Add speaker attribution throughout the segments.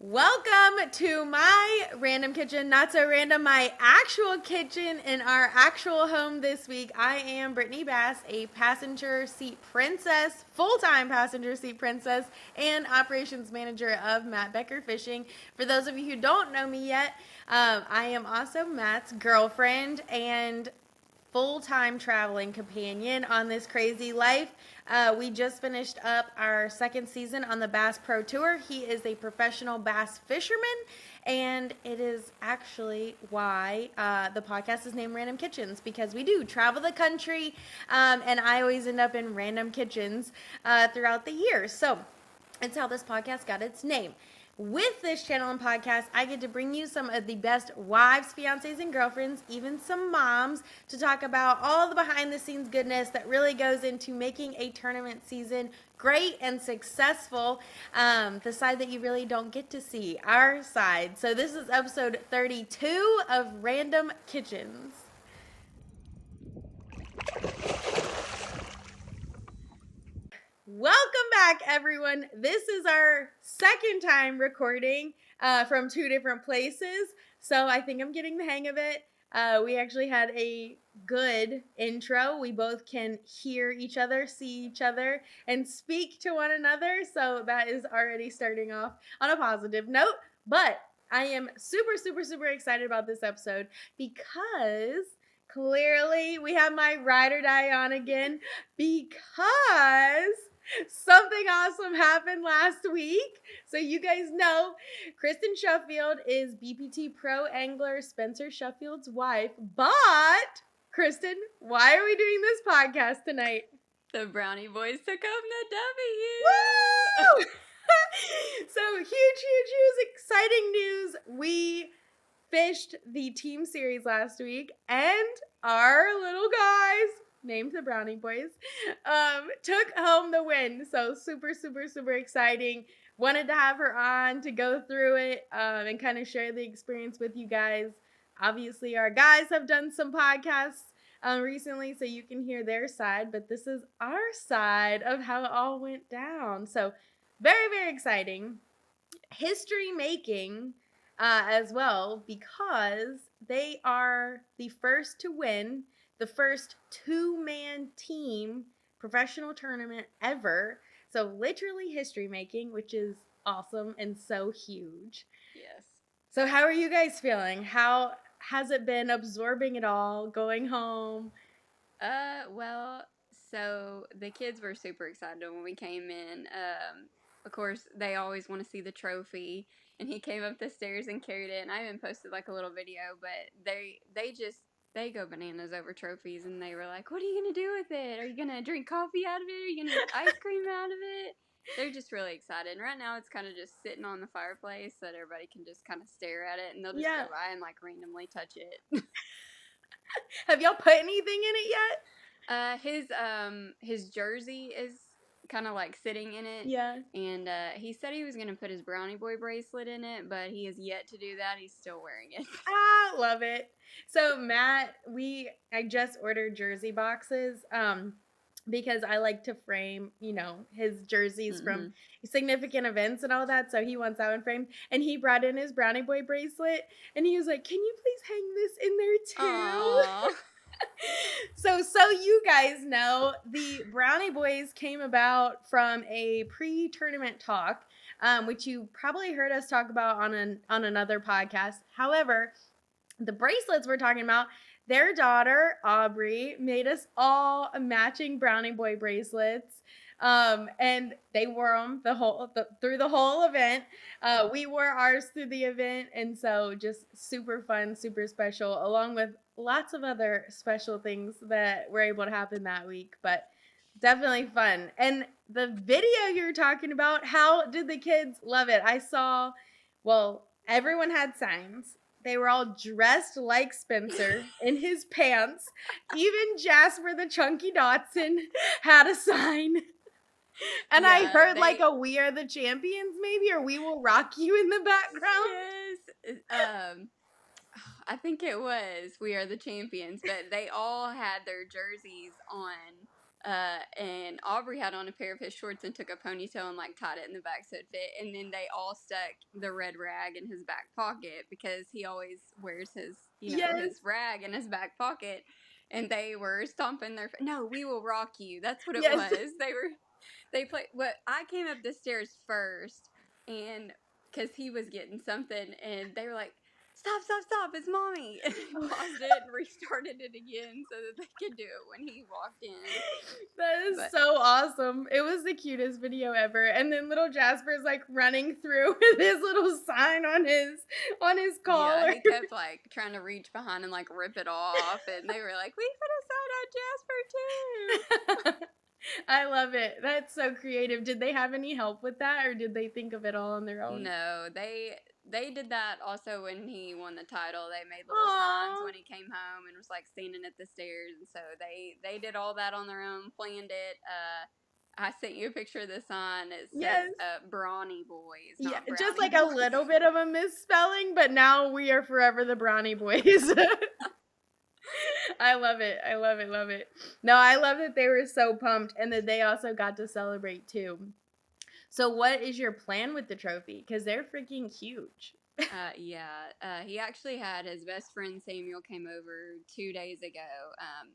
Speaker 1: Welcome to my random kitchen, not so random, my actual kitchen in our actual home this week. I am Brittany Bass, a passenger seat princess, full-time passenger seat princess, and operations manager of Becker Fishing. For those of you who don't know me yet, I am also Matt's girlfriend and full-time traveling companion on this crazy life. We just finished up our second season on the Bass Pro Tour. He is a professional bass fisherman, and it is actually why the podcast is named Random Kitchens, because we do travel the country, and I always end up in random kitchens throughout the year. So it's how this podcast got its name. With this channel and podcast, I get to bring you some of the best wives, fiancés, and girlfriends, even some moms, to talk about all the behind-the-scenes goodness that really goes into making a tournament season great and successful, the side that you really don't get to see, our side. So this is episode 32 of Random Kitchens. Welcome back, everyone. This is our second time recording from two different places, so I think I'm getting the hang of it. We actually had a good intro. We both can hear each other, see each other, and speak to one another, so that is already starting off on a positive note. But I am super, super, super excited about this episode because clearly we have my ride or die on again, because something awesome happened last week. So you guys know Kristin Shuffield is BPT Pro Angler Spencer Shuffield's wife. But Kristin, why are we doing this podcast tonight?
Speaker 2: The Brownie Boys took home the
Speaker 1: W! Woo! So huge, exciting news. We fished the team series last week, and our little guys, named the Brownie Boys, took home the win. So super, super, super exciting. Wanted to have her on to go through it and kind of share the experience with you guys. Obviously, our guys have done some podcasts recently, so you can hear their side, but this is our side of how it all went down. So very, very exciting. History making as well, because they are the first to win the first two-man team professional tournament ever. So literally history making, which is awesome and so huge.
Speaker 2: Yes.
Speaker 1: So how are you guys feeling? How has it been absorbing it all, going home?
Speaker 2: Well, so the kids were super excited when we came in. Of course, they always want to see the trophy, and he came up the stairs and carried it, and I even posted like a little video, but they go bananas over trophies, and they were like, what are you going to do with it? Are you going to drink coffee out of it? Are you going to get ice cream out of it? They're just really excited. And right now it's kind of just sitting on the fireplace so that everybody can just kind of stare at it, and they'll just go by and like randomly touch it.
Speaker 1: Have y'all put anything in it
Speaker 2: yet? His jersey is kind of like sitting in it.
Speaker 1: Yeah.
Speaker 2: And he said he was going to put his Brownie Boy bracelet in it, but he has yet to do that. He's still wearing it.
Speaker 1: Ah, love it. So Matt, I just ordered jersey boxes because I like to frame, his jerseys from significant events and all that. So he wants that one framed, and he brought in his Brownie Boy bracelet, and he was like, "Can you please hang this in there too?" So you guys know, the Brownie Boys came about from a pre-tournament talk, which you probably heard us talk about on another podcast. However, the bracelets we're talking about, their daughter, Aubrey, made us all matching Brownie Boy bracelets. And they wore them through the whole event. We wore ours through the event. And so just super fun, super special, along with lots of other special things that were able to happen that week. But definitely fun. And the video you're talking about, how did the kids love it? I saw, everyone had signs. They were all dressed like Spencer in his pants. Even Jasper the Chunky Dotson had a sign. And I heard like a "We Are the Champions" maybe, or "We Will Rock You" in the background.
Speaker 2: Yes. I think it was "We Are the Champions," but they all had their jerseys on And Aubrey had on a pair of his shorts and took a ponytail and like tied it in the back so it fit. And then they all stuck the red rag in his back pocket because he always wears his, his rag in his back pocket. And they were stomping their, no, we will rock you. That's what it was. They played, I came up the stairs first and because he was getting something and they were like, stop, it's mommy. And he paused it and restarted it again so that they could do it when he walked in.
Speaker 1: That is so awesome. It was the cutest video ever. And then little Jasper's like running through with his little sign on his collar.
Speaker 2: Yeah, he kept like trying to reach behind and like rip it off. And they were like, we put a sign on Jasper too.
Speaker 1: I love it. That's so creative. Did they have any help with that or did they think of it all on their own?
Speaker 2: No, they did that also when he won the title. They made little signs when he came home and was like standing at the stairs. And so they did all that on their own, planned it. I sent you a picture of the sign. It says Brawny Boys. Not Brownie
Speaker 1: just like
Speaker 2: Boys.
Speaker 1: A little bit of a misspelling, but now we are forever the Brawny Boys. I love it. Love it. No, I love that they were so pumped and that they also got to celebrate too. So what is your plan with the trophy? Because they're freaking huge.
Speaker 2: He actually had his best friend Samuel came over 2 days ago.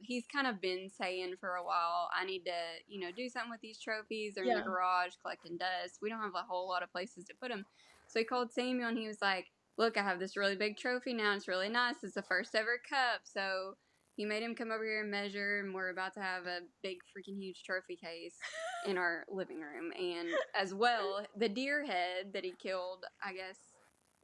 Speaker 2: He's kind of been saying for a while, I need to, do something with these trophies. They're in the garage collecting dust. We don't have a whole lot of places to put them. So he called Samuel and he was like, look, I have this really big trophy now. It's really nice. It's the first ever cup. So he made him come over here and measure, and we're about to have a big freaking huge trophy case in our living room. And as well, the deer head that he killed, I guess,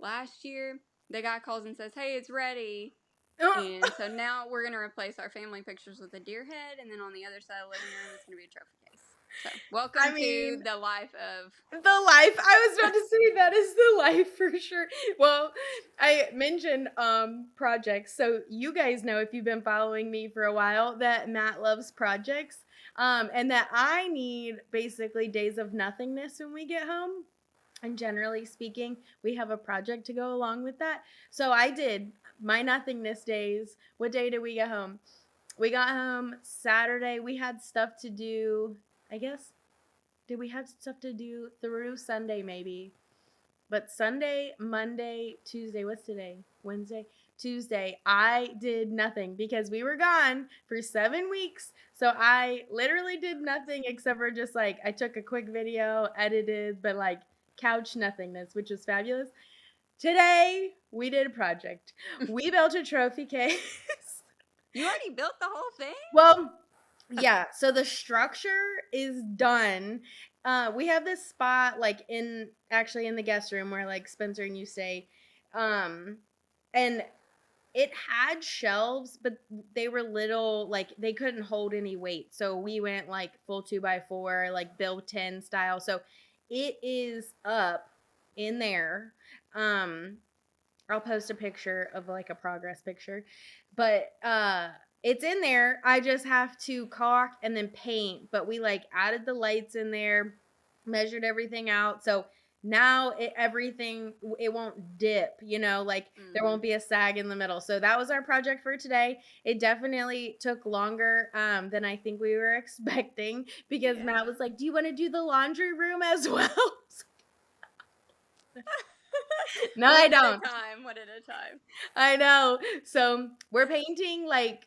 Speaker 2: last year, the guy calls and says, hey, it's ready. And so now we're going to replace our family pictures with a deer head, and then on the other side of the living room, it's going to be a trophy case. So, welcome to the life of...
Speaker 1: The life. I was about to say that is the life for sure. Well, I mentioned projects. So you guys know, if you've been following me for a while, that Matt loves projects. And that I need basically days of nothingness when we get home. And generally speaking, we have a project to go along with that. So I did my nothingness days. What day did we get home? We got home Saturday. We had stuff to do, I guess. Did we have stuff to do through Sunday maybe? But Sunday, Monday, Tuesday, what's today? Wednesday, Tuesday, I did nothing because we were gone for 7 weeks. So I literally did nothing except for just like, I took a quick video, edited, but like couch nothingness, which was fabulous. Today, we did a project. We built a trophy case.
Speaker 2: You already built the whole thing?
Speaker 1: Well, yeah, so the structure is done. We have this spot like in the guest room where like Spencer and you stay. And it had shelves, but they were little, like they couldn't hold any weight. So we went like full 2x4, like built-in style. So it is up in there. I'll post a picture of like a progress picture, but it's in there. I just have to caulk and then paint, but we like added the lights in there, measured everything out. So now it won't dip, like there won't be a sag in the middle. So that was our project for today. It definitely took longer than I think we were expecting because Matt was like, do you want to do the laundry room as well? No, I don't.
Speaker 2: One at a time.
Speaker 1: I know. So we're painting like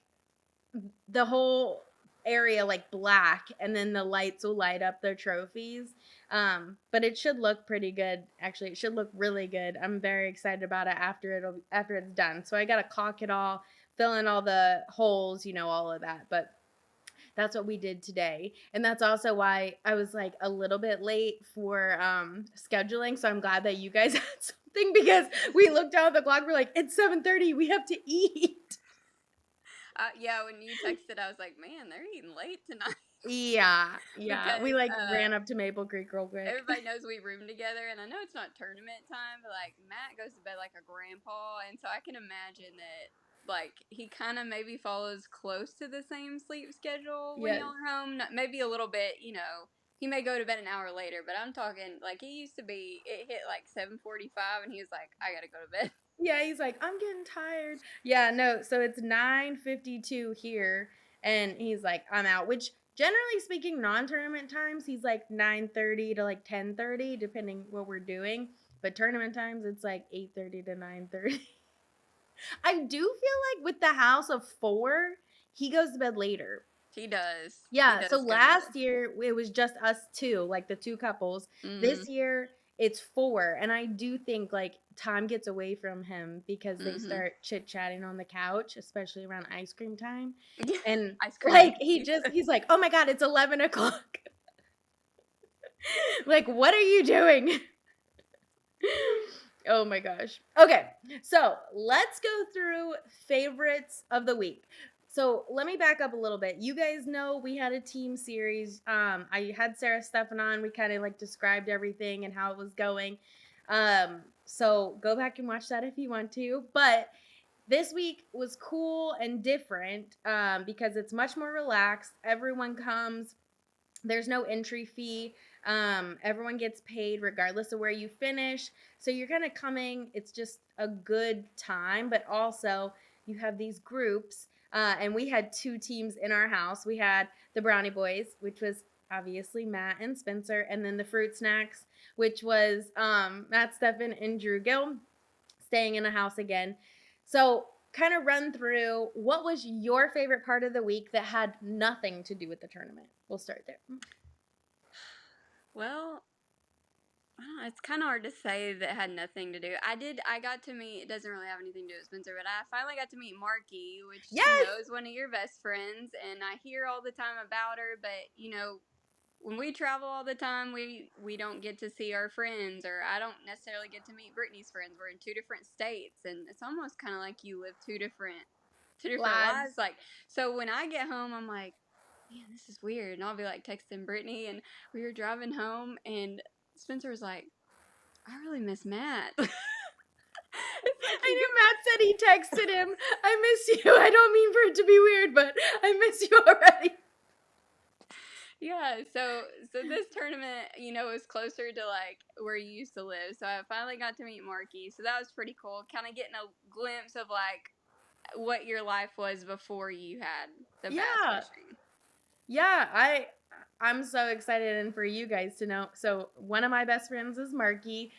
Speaker 1: the whole area like black, and then the lights will light up the trophies. But it should look pretty good. Actually, it should look really good. I'm very excited about it after it's done. So I gotta caulk it all, fill in all the holes, all of that. But that's what we did today. And that's also why I was like a little bit late for scheduling. So I'm glad that you guys had something because we looked down at the clock. We're like, it's 7:30. We have to eat.
Speaker 2: Yeah, when you texted, I was like, man, they're eating late tonight.
Speaker 1: Yeah. Because, we like ran up to Maple Creek real quick.
Speaker 2: Everybody knows we room together, and I know it's not tournament time, but like Matt goes to bed like a grandpa, and so I can imagine that like he kind of maybe follows close to the same sleep schedule when y'all are home. Maybe a little bit, he may go to bed an hour later, but I'm talking like he used to be. It hit like 7:45, and he was like, I gotta go to bed.
Speaker 1: Yeah, he's like, I'm getting tired. Yeah, no, so it's 9:52 here, and he's like, I'm out, which Generally speaking, non-tournament times, he's like 9:30 to like 10:30, depending what we're doing. But tournament times, it's like 8:30 to 9:30. I do feel like with the house of 4, he goes to bed later.
Speaker 2: He does. He
Speaker 1: Yeah, so
Speaker 2: does go to bed.
Speaker 1: last year it was just us 2, like the 2 couples. This
Speaker 2: Mhm.
Speaker 1: year it's 4, and I do think like time gets away from him because they
Speaker 2: Mhm.
Speaker 1: start chit-chatting on the couch, especially around ice cream time.
Speaker 2: Yeah.
Speaker 1: And
Speaker 2: Ice cream.
Speaker 1: like he's like, "Oh my God, it's 11 o'clock." Like, what are you doing? Oh my gosh. Okay, so let's go through favorites of the week. So let me back up a little bit. You guys know we had a team series. I had Sarah Stefan on. We kind of like described everything and how it was going. So go back and watch that if you want to. But this week was cool and different because it's much more relaxed. Everyone comes. There's no entry fee. Everyone gets paid regardless of where you finish. So you're kind of coming, it's just a good time, but also you have these groups. And we had 2 teams in our house. We had the Brownie Boys, which was obviously Matt and Spencer, and then the Fruit Snacks, which was Matt Steffen and Drew Gill staying in a house again. So kind of run through what was your favorite part of the week that had nothing to do with the tournament. We'll start there.
Speaker 2: Well, I don't know, it's kind of hard to say that had nothing to do. I got to meet, it doesn't really have anything to do with Spencer, but I finally got to meet Marky, which,
Speaker 1: Yes.
Speaker 2: is one of your best friends, and I hear all the time about her, but, when we travel all the time, we don't get to see our friends, or I don't necessarily get to meet Brittany's friends. We're in 2 different states, and it's almost kind of like you live two different lives.
Speaker 1: Lives.
Speaker 2: Like, so when I get home, I'm like, man, this is weird, and I'll be like texting Brittany, and we were driving home, and Spencer was like, I really miss Matt. It's like
Speaker 1: I
Speaker 2: you
Speaker 1: knew
Speaker 2: get.
Speaker 1: Matt said he texted him, I miss you. I don't mean for it to be weird, but I miss you already.
Speaker 2: Yeah, so this tournament, is closer to like where you used to live. So I finally got to meet Marky. So that was pretty cool. Kind of getting a glimpse of like what your life was before you had the bass
Speaker 1: Yeah.
Speaker 2: fishing.
Speaker 1: Yeah, I'm so excited and for you guys to know. So one of my best friends is Marky.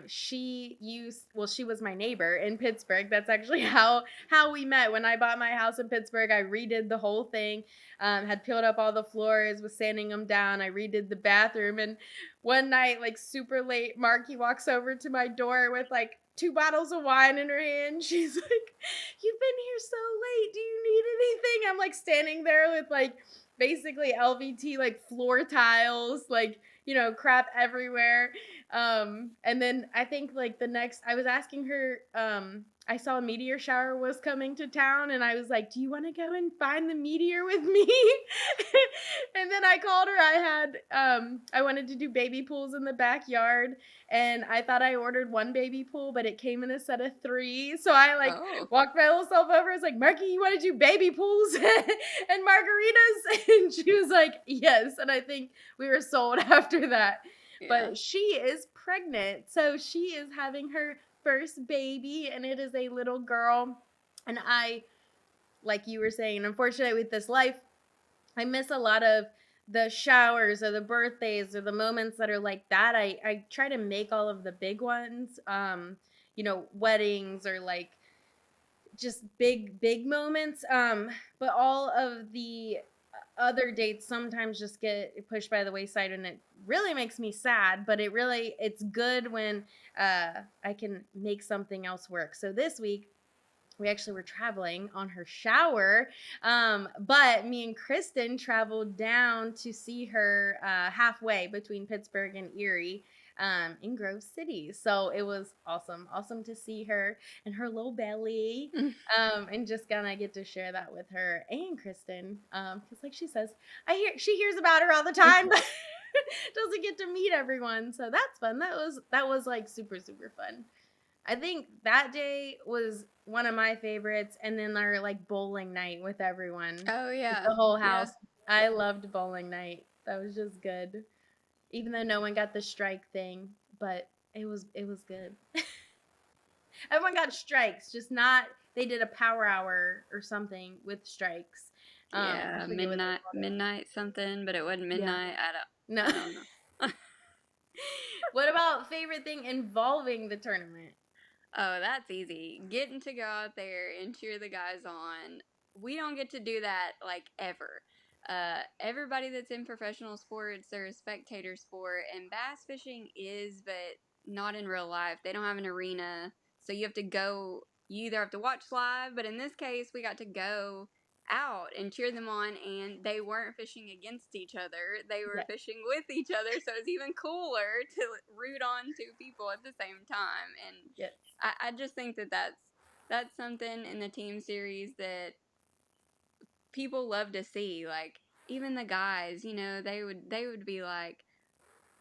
Speaker 1: She was my neighbor in Pittsburgh. That's actually how we met. When I bought my house in Pittsburgh, I redid the whole thing. Had peeled up all the floors, was sanding them down. I redid the bathroom, and one night, like super late, Marky walks over to my door with like 2 bottles of wine in her hand. She's like, "You've been here so late. Do you need anything?" I'm like standing there with like basically LVT like floor tiles, like, crap everywhere. And then I think like the next I was asking her, I saw a meteor shower was coming to town, and I was like, "Do you want to go and find the meteor with me?" And then I called her. I wanted to do baby pools in the backyard, and I thought I ordered 1 baby pool, but it came in a set of 3. So I like
Speaker 2: Oh,
Speaker 1: walked my little self over. I was like, "Marky, you want to do baby pools and margaritas?" And she was like, "Yes." And I think we were sold after that.
Speaker 2: yeah.
Speaker 1: But she is pregnant. So she is having her first baby, and it is a little girl. And like you were saying, unfortunately with this life, I miss a lot of the showers or the birthdays or the moments that are like that. I try to make all of the big ones, weddings or like just big moments. But all of the other dates sometimes just get pushed by the wayside, and it really makes me sad, but it's good when I can make something else work. So this week we actually were traveling on her shower, but me and Kristin traveled down to see her halfway between Pittsburgh and Erie, in Grove City. So it was awesome to see her and her little belly, and just gonna get to share that with her and Kristin, because like she says, she hears about her all the time, but doesn't get to meet everyone. So that's fun. That was like super fun. I think that day was one of my favorites, and then our like bowling night with everyone,
Speaker 2: Oh
Speaker 1: with
Speaker 2: yeah.
Speaker 1: the whole
Speaker 2: Yeah.
Speaker 1: house. I loved bowling night. That was just good. Even though no one got the strike thing, but it was good. Everyone got strikes, just not they did a power hour or something with strikes.
Speaker 2: Yeah,
Speaker 1: I forget what they called it.
Speaker 2: midnight something, but it wasn't
Speaker 1: Yeah.
Speaker 2: midnight.
Speaker 1: No.
Speaker 2: I don't know.
Speaker 1: What about favorite thing involving the tournament?
Speaker 2: Oh, that's easy. Getting to go out there and cheer the guys on. We don't get to do that like ever. Everybody that's in professional sports, they're a spectator sport, and bass fishing is, but not in real life. They don't have an arena, so you have to go. You either have to watch live, but in this case, we got to go out and cheer them on, and they weren't fishing against each other. They were
Speaker 1: Yes.
Speaker 2: fishing with each other, so it's even cooler to root on two people at the same time. And
Speaker 1: Yes.
Speaker 2: I just think that that's something in the team series that people love to see. Like even the guys, they would be like,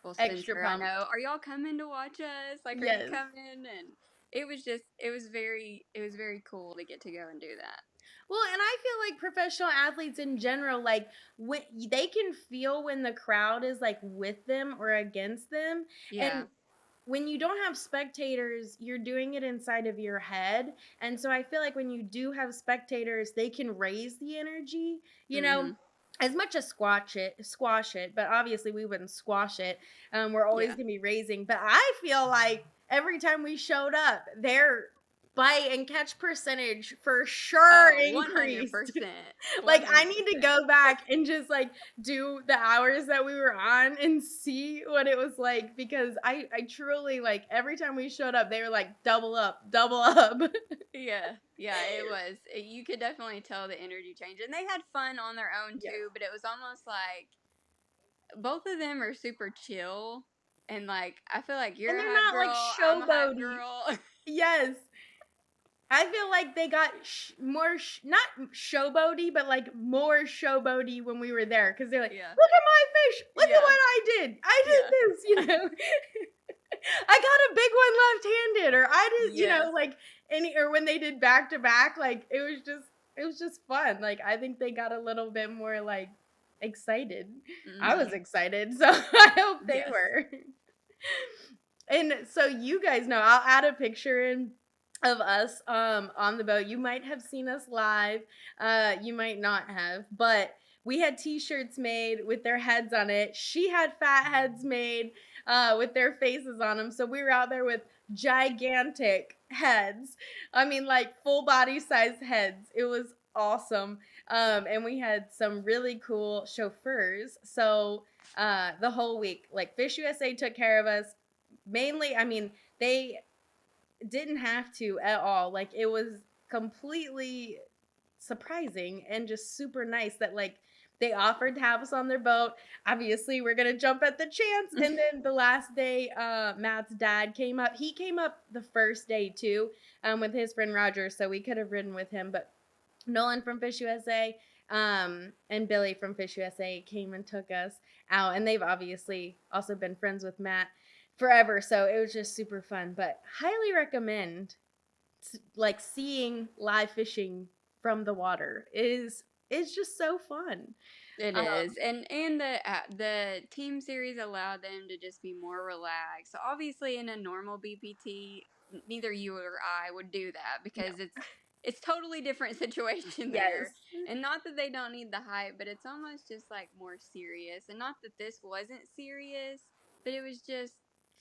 Speaker 2: "Well,
Speaker 1: Extra
Speaker 2: Spencer, I
Speaker 1: pumped.
Speaker 2: know. Are y'all coming to watch us? Like, are you
Speaker 1: Yes.
Speaker 2: coming?" And it was very cool to get to go and do that.
Speaker 1: Well, and I feel like professional athletes in general, like when they can feel when the crowd is like with them or against them.
Speaker 2: Yeah.
Speaker 1: And when you don't have spectators, you're doing it inside of your head. And so I feel like when you do have spectators, they can raise the energy,
Speaker 2: Mhm.
Speaker 1: as much as squash it, but obviously we wouldn't squash it. We're always
Speaker 2: Yeah.
Speaker 1: gonna be raising. But I feel like every time we showed up, their bite and catch percentage for sure
Speaker 2: Oh,
Speaker 1: increased.
Speaker 2: 100%.
Speaker 1: Like I need to
Speaker 2: 100%.
Speaker 1: go back and just like do the hours that we were on and see what it was like, because I truly, like, every time we showed up they were like double up, double up.
Speaker 2: Yeah, yeah, it was. You could definitely tell the energy change, and they had fun on their own
Speaker 1: Yes.
Speaker 2: too. But it was almost like both of them are super chill, and like I feel like
Speaker 1: And
Speaker 2: you're a
Speaker 1: they're
Speaker 2: hype
Speaker 1: not like
Speaker 2: girl, I'm a hype
Speaker 1: showboaty.
Speaker 2: girl.
Speaker 1: Yes. I feel like they got more, not showboaty, but like more showboaty when we were there, because they're like,
Speaker 2: Yeah,
Speaker 1: "Look at my fish! Look at
Speaker 2: yeah,
Speaker 1: what I did! I
Speaker 2: yeah,
Speaker 1: did this!" I got a big one left-handed, or I did,
Speaker 2: yes.
Speaker 1: like or when they did back to back, like it was just fun. Like I think they got a little bit more like excited. I was
Speaker 2: Mhm.
Speaker 1: excited, so I hope they
Speaker 2: Yes.
Speaker 1: were. And so you guys know, I'll add a picture in of us on the boat. You might have seen us live. You might not have, but we had t-shirts made with their heads on it. She had fat heads made with their faces on them. So we were out there with gigantic heads. I mean, like full body size heads. It was awesome. And we had some really cool chauffeurs. So the whole week, like Fish USA took care of us. Mainly, I mean, they didn't have to at all. Like it was completely surprising and just super nice that like they offered to have us on their boat. Obviously, we're gonna jump at the chance. And then the last day, Matt's dad came up. He came up the first day too, with his friend Roger, so we could have ridden with him. But Nolan from Fish USA, and Billy from Fish USA came and took us out, and they've obviously also been friends with Matt forever, so it was just super fun. But highly recommend like seeing live fishing from the water. Is just so fun.
Speaker 2: It
Speaker 1: Um,
Speaker 2: is, and the team series allowed them to just be more relaxed. So obviously, in a normal BPT, neither you or I would do that
Speaker 1: no.
Speaker 2: because it's totally different situation
Speaker 1: Yes.
Speaker 2: there. And not that they don't need the hype, but it's almost just like more serious. And not that this wasn't serious, but it was just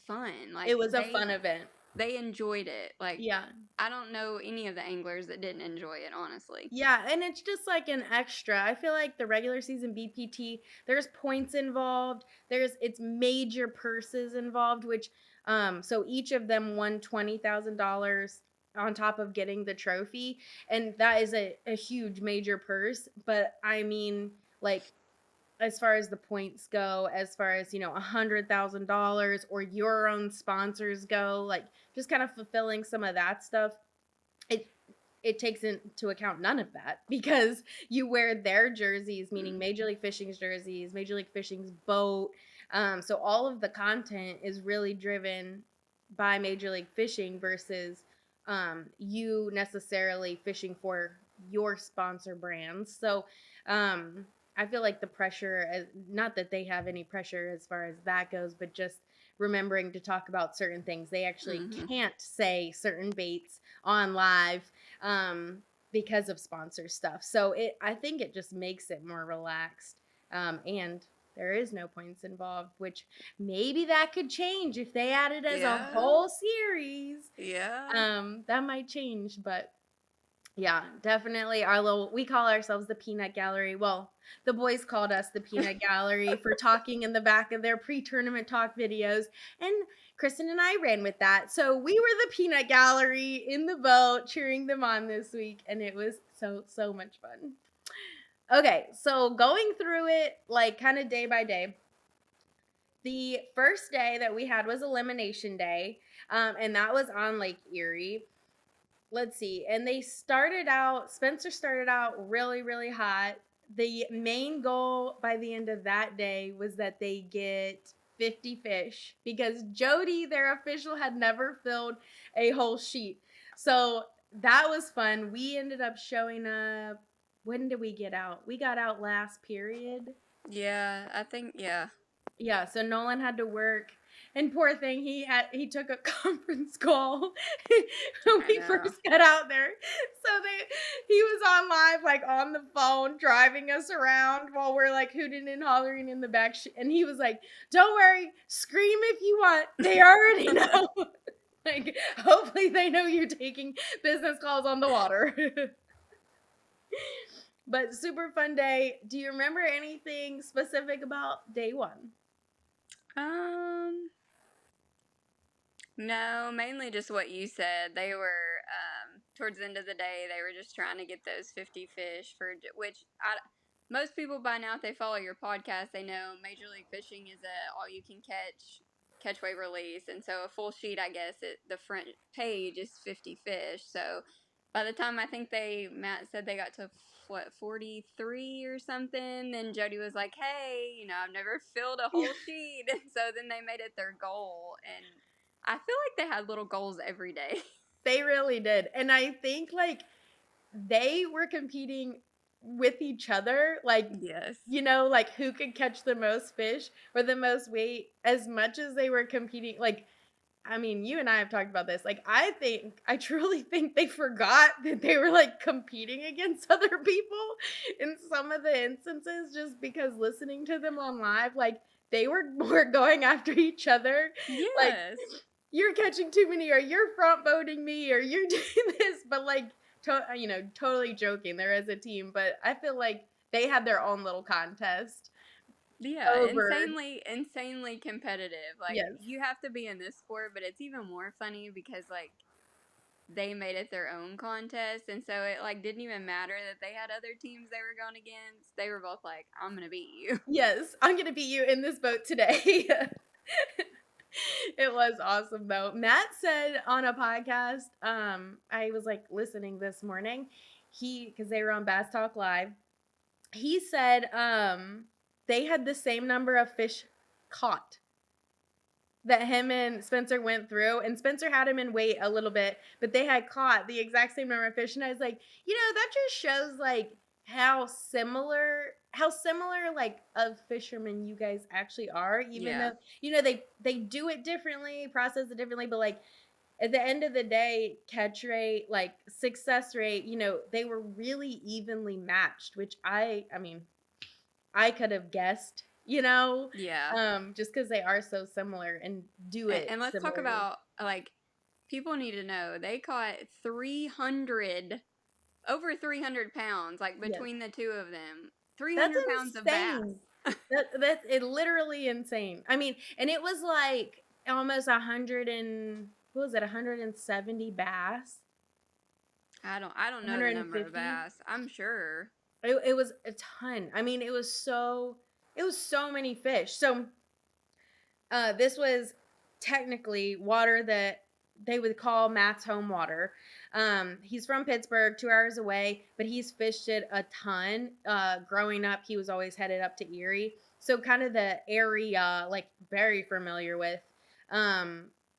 Speaker 2: fun. Like
Speaker 1: It was a fun event.
Speaker 2: they enjoyed it. Like
Speaker 1: Yeah.
Speaker 2: I don't know any of the anglers that didn't enjoy it, honestly.
Speaker 1: Yeah, and it's just like an extra. I feel like the regular season BPT, there's points involved. It's major purses involved, which so each of them won $20,000 on top of getting the trophy, and that is a huge major purse. But I mean, like as far as the points go, as far as $100,000 or your own sponsors go, like just kind of fulfilling some of that stuff, it it takes into account none of that, because you wear their jerseys, meaning Major League Fishing's jerseys, Major League Fishing's boat. So all of the content is really driven by Major League Fishing versus you necessarily fishing for your sponsor brands. So I feel like the pressure, not that they have any pressure as far as that goes, but just remembering to talk about certain things. They actually
Speaker 2: Hmm.
Speaker 1: can't say certain baits on live, because of sponsor stuff. So I think it just makes it more relaxed. And there is no points involved, which maybe that could change if they add it as a
Speaker 2: Yeah.
Speaker 1: whole series.
Speaker 2: Yeah.
Speaker 1: That might change, but yeah, definitely we call ourselves the Peanut Gallery. Well, the boys called us the Peanut Gallery for talking in the back of their pre-tournament talk videos. And Kristin and I ran with that. So we were the Peanut Gallery in the boat cheering them on this week. And it was so much fun. Okay, so going through it like kind of day by day. The first day that we had was elimination day. And that was on Lake Erie. Let's see. And Spencer started out really, really hot. The main goal by the end of that day was that they get 50 fish because Jody, their official, had never filled a whole sheet. So that was fun. We ended up showing up. When did we get out? We got out last period.
Speaker 2: Yeah, I think, yeah.
Speaker 1: Yeah, so Nolan had to work. And poor thing, he took a conference call when we first got out there. So he was on live, like on the phone, driving us around while we're like hooting and hollering in the back. And he was like, "Don't worry, scream if you want. They already know." Like, hopefully they know you're taking business calls on the water. But super fun day. Do you remember anything specific about day one?
Speaker 2: No, mainly just what you said. They were, towards the end of the day, they were just trying to get those 50 fish which most people by now, if they follow your podcast, they know Major League Fishing is a all you can catch, weight, release. And so a full sheet, I guess, the front page is 50 fish. So by the time I think Matt said they got to 43 or something, then Jody was like, "Hey, I've never filled a whole sheet." And so then they made it their goal. And I feel like they had little goals every day.
Speaker 1: They really did. And I think like they were competing with each other, like,
Speaker 2: yes,
Speaker 1: like who could catch the most fish or the most weight, as much as they were competing. Like, I mean, you and I have talked about this. Like, I truly think they forgot that they were like competing against other people in some of the instances, just because listening to them on live, like they were more going after each other.
Speaker 2: yes,
Speaker 1: Like, you're catching too many, or you're front boating me, or you're doing this, but like, totally joking. They're as a team, but I feel like they had their own little contest.
Speaker 2: yeah, insanely competitive. Like,
Speaker 1: Yes.
Speaker 2: you have to be in this sport, but it's even more funny because like they made it their own contest, and so it like didn't even matter that they had other teams they were going against. They were both like, "I'm gonna beat you."
Speaker 1: Yes, I'm gonna beat you in this boat today. It was awesome though. Matt said on a podcast, I was like listening this morning, because they were on Bass Talk Live, he said they had the same number of fish caught that him and Spencer went through, and Spencer had him in weight a little bit, but they had caught the exact same number of fish. And I was like, that just shows like how similar like of fishermen you guys actually are, even though they do it differently, process it differently, but like at the end of the day, catch rate, like success rate, they were really evenly matched, which I mean, I could have guessed, just because they are so similar and do it.
Speaker 2: And let's talk about, like, people need to know they caught over 300 pounds, like between the two of them. 300 pounds of bass.
Speaker 1: That's literally insane. I mean, and it was like almost 170 bass.
Speaker 2: I don't know the number of bass. I'm sure.
Speaker 1: It was a ton. I mean, it was so many fish. So this was technically water that they would call Matt's home water. He's from Pittsburgh, 2 hours away, but he's fished it a ton. Growing up, he was always headed up to Erie. So kind of the area, like very familiar with.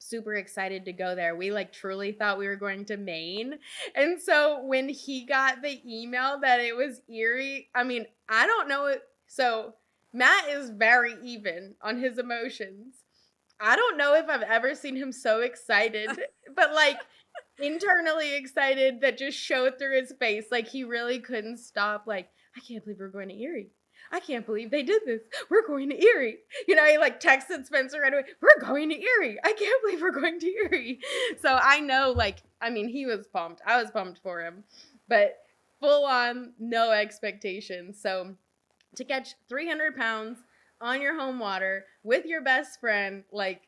Speaker 1: Super excited to go there. We like truly thought we were going to Maine. And so when he got the email that it was Erie, I mean, I don't know. So Matt is very even on his emotions. I don't know if I've ever seen him so excited, but like internally excited that just showed through his face. Like, he really couldn't stop. Like, I can't believe we're going to Erie. I can't believe they did this. We're going to Erie. You know, he like texted Spencer right away. We're going to Erie. I can't believe we're going to Erie. So I know, like, I mean, he was pumped. I was pumped for him. But full on, no expectations. So to catch 300 pounds on your home water with your best friend, like,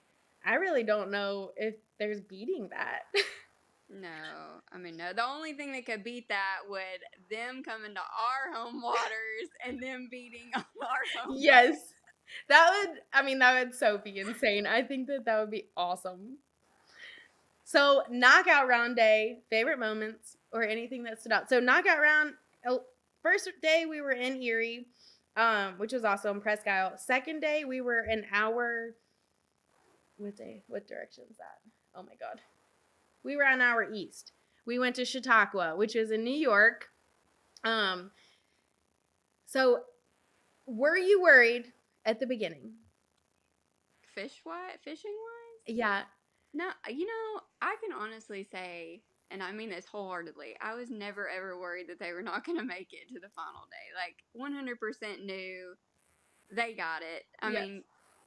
Speaker 1: I really don't know if there's beating that.
Speaker 2: No, I mean, no. The only thing that could beat that would them coming to our home waters and them beating on our home
Speaker 1: Yes.
Speaker 2: waters.
Speaker 1: That would so be insane. I think that would be awesome. So, knockout round day, favorite moments or anything that stood out. So, knockout round, first day we were in Erie, which was awesome, Presque Isle. Second day we were an hour, what direction is that? Oh my God. We were an hour east. We went to Chautauqua, which is in New York. So were you worried at the beginning?
Speaker 2: Fishing wise?
Speaker 1: Yeah.
Speaker 2: No, I can honestly say, and I mean this wholeheartedly, I was never ever worried that they were not going to make it to the final day. Like, 100% knew they got it. I mean,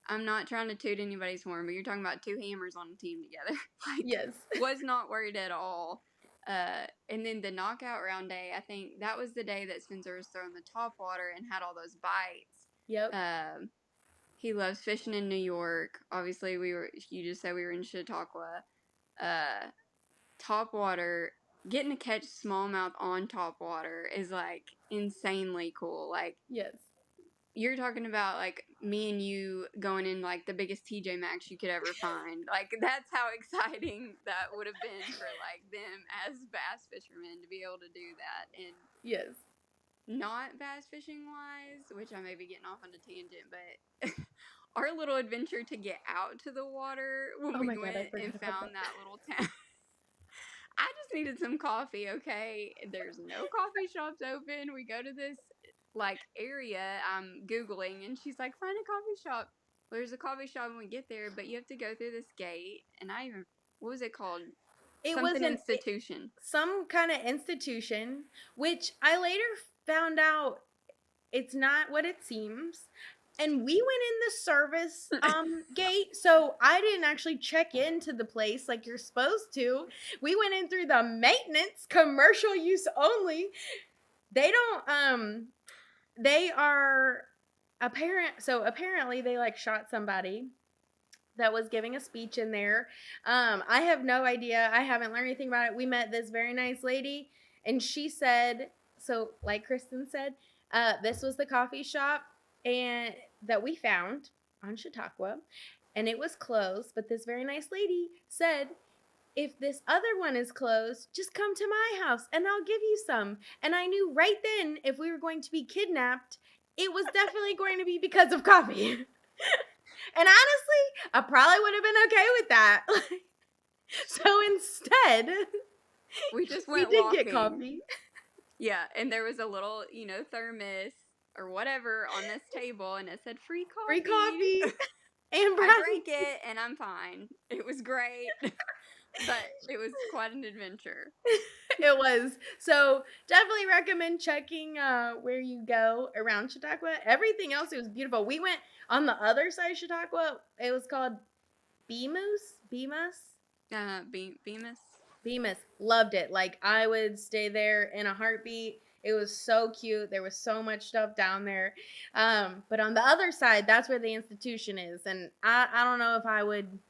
Speaker 2: I'm not trying to toot anybody's horn, but you're talking about two hammers on a team together. Like,
Speaker 1: yes.
Speaker 2: Was not worried at all. And then the knockout round day, I think that was the day that Spencer was throwing the top water and had all those bites.
Speaker 1: Yep.
Speaker 2: He loves fishing in New York. Obviously, you just said we were in Chautauqua. Top water, getting to catch smallmouth on top water is, like, insanely cool. Like,
Speaker 1: yes.
Speaker 2: You're talking about, like, me and you going in, like, the biggest TJ Maxx you could ever find. Like, that's how exciting that would have been for, like, them as bass fishermen to be able to do that. And
Speaker 1: yes.
Speaker 2: Not bass fishing wise, which I may be getting off on a tangent, but our little adventure to get out to the water when we went and found that little town. I just needed some coffee, okay? There's no coffee shops open. We go to this, like, area I'm Googling, and she's like, find a coffee shop. Well, there's a coffee shop when we get there, but you have to go through this gate. And what was it called?
Speaker 1: It was an
Speaker 2: institution.
Speaker 1: Some kind of institution, which I later found out it's not what it seems. And we went in the service gate, so I didn't actually check into the place like you're supposed to. We went in through the maintenance, commercial use only. They don't, they are apparently they, like, shot somebody that was giving a speech in there. I have no idea. I haven't learned anything about it. We met this very nice lady, and she said, so like Kristin said, this was the coffee shop and that we found on Chautauqua, and it was closed, but this very nice lady said, if this other one is closed, just come to my house and I'll give you some. And I knew right then, if we were going to be kidnapped, it was definitely going to be because of coffee. And honestly, I probably would have been okay with that. So instead,
Speaker 2: we just went
Speaker 1: we did
Speaker 2: walking.
Speaker 1: Get coffee.
Speaker 2: Yeah, and there was a little, thermos or whatever on this table, and it said free coffee.
Speaker 1: Free coffee. And
Speaker 2: I drank it, and I'm fine. It was great. But it was quite an adventure.
Speaker 1: It was. So definitely recommend checking where you go around Chautauqua. Everything else, it was beautiful. We went on the other side of Chautauqua. It was called Bemis. Bemis. Loved it. Like, I would stay there in a heartbeat. It was so cute. There was so much stuff down there. But on the other side, that's where the institution is. And I don't know if I would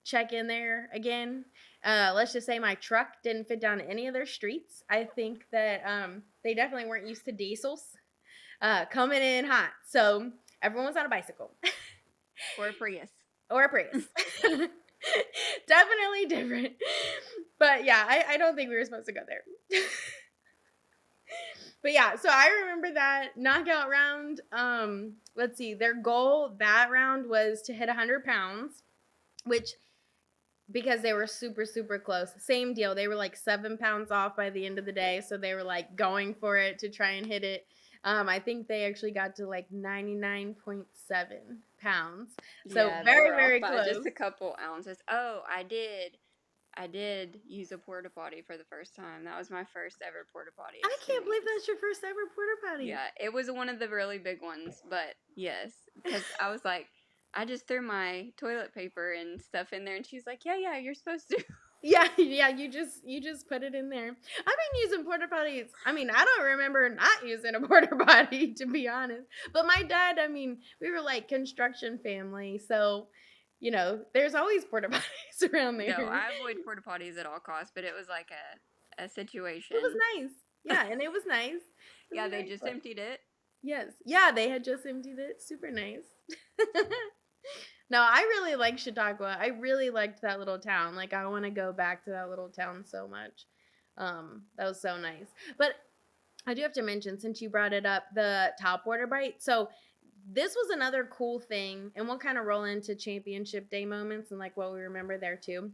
Speaker 1: check in there again. Let's just say my truck didn't fit down any of their streets. I think that they definitely weren't used to diesels coming in hot. So everyone was on a bicycle.
Speaker 2: Or a Prius.
Speaker 1: Definitely different. But yeah, I don't think we were supposed to go there. But yeah, so I remember that knockout round. Let's see, their goal that round was to hit 100 pounds, which, because they were super, super close. Same deal. They were like 7 pounds off by the end of the day. So they were like going for it to try and hit it. I think they actually got to like 99.7 pounds. So yeah, very, very close.
Speaker 2: Just a couple ounces. Oh, I did. I did use a porta potty for the first time. That was my first ever porta potty
Speaker 1: I can't believe
Speaker 2: experience.
Speaker 1: that's your first ever porta potty.
Speaker 2: Yeah, it was one of the really big ones, but yes, because I was like, I just threw my toilet paper and stuff in there, and she's like, yeah, you're supposed to.
Speaker 1: Yeah, you just put it in there. I've been using porta potties. I mean, I don't remember not using a porta potty, to be honest. But my dad, I mean, we were like construction family, so there's always porta potties around
Speaker 2: No,
Speaker 1: there.
Speaker 2: I avoid porta potties at all costs, but it was like a
Speaker 1: It was
Speaker 2: situation.
Speaker 1: nice. Yeah, and it was nice. It was
Speaker 2: Yeah,
Speaker 1: a
Speaker 2: they
Speaker 1: nice
Speaker 2: just
Speaker 1: place.
Speaker 2: emptied it.
Speaker 1: Yes. Yeah, they had just emptied it. Super nice. No, I really like Chautauqua. I really liked that little town. Like, I want to go back to that little town so much. That was so nice. But I do have to mention, since you brought it up, the topwater bite. So this was another cool thing, and we'll kind of roll into championship day moments and like what we remember there too.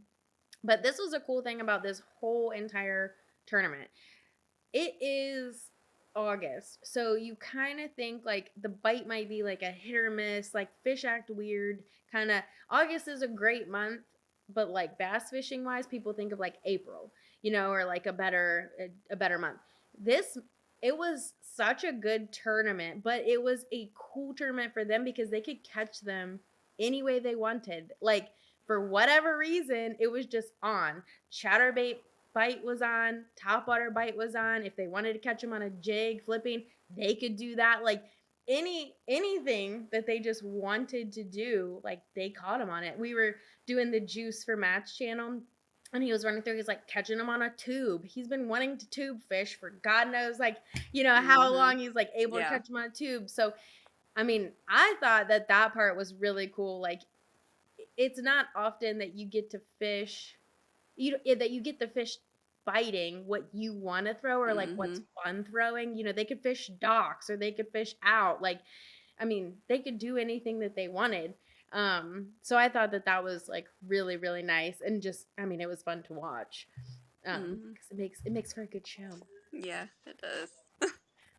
Speaker 1: But this was a cool thing about this whole entire tournament. It is August, so you kind of think like the bite might be like a hit or miss, like fish act weird. Kind of August is a great month, but like bass fishing wise, people think of like April, or like a better month. This It was such a good tournament, but it was a cool tournament for them because they could catch them any way they wanted. Like for whatever reason, it was just on. Chatterbait bite was on, topwater bite was on. If they wanted to catch them on a jig flipping, they could do that. Like anything that they just wanted to do, like they caught them on it. We were doing the Juice for Match channel, and he was running through. He's like catching them on a tube. He's been wanting to tube fish for God knows how long. He's like able to catch them on a tube. So I mean, I thought that part was really cool. Like it's not often that you get to fish that you get the fish biting what you want to throw or like what's fun throwing. They could fish docks or they could fish out. Like, I mean, they could do anything that they wanted. So I thought that was like really, really nice. And just, I mean, it was fun to watch. Because it makes for a good show.
Speaker 2: Yeah, it does.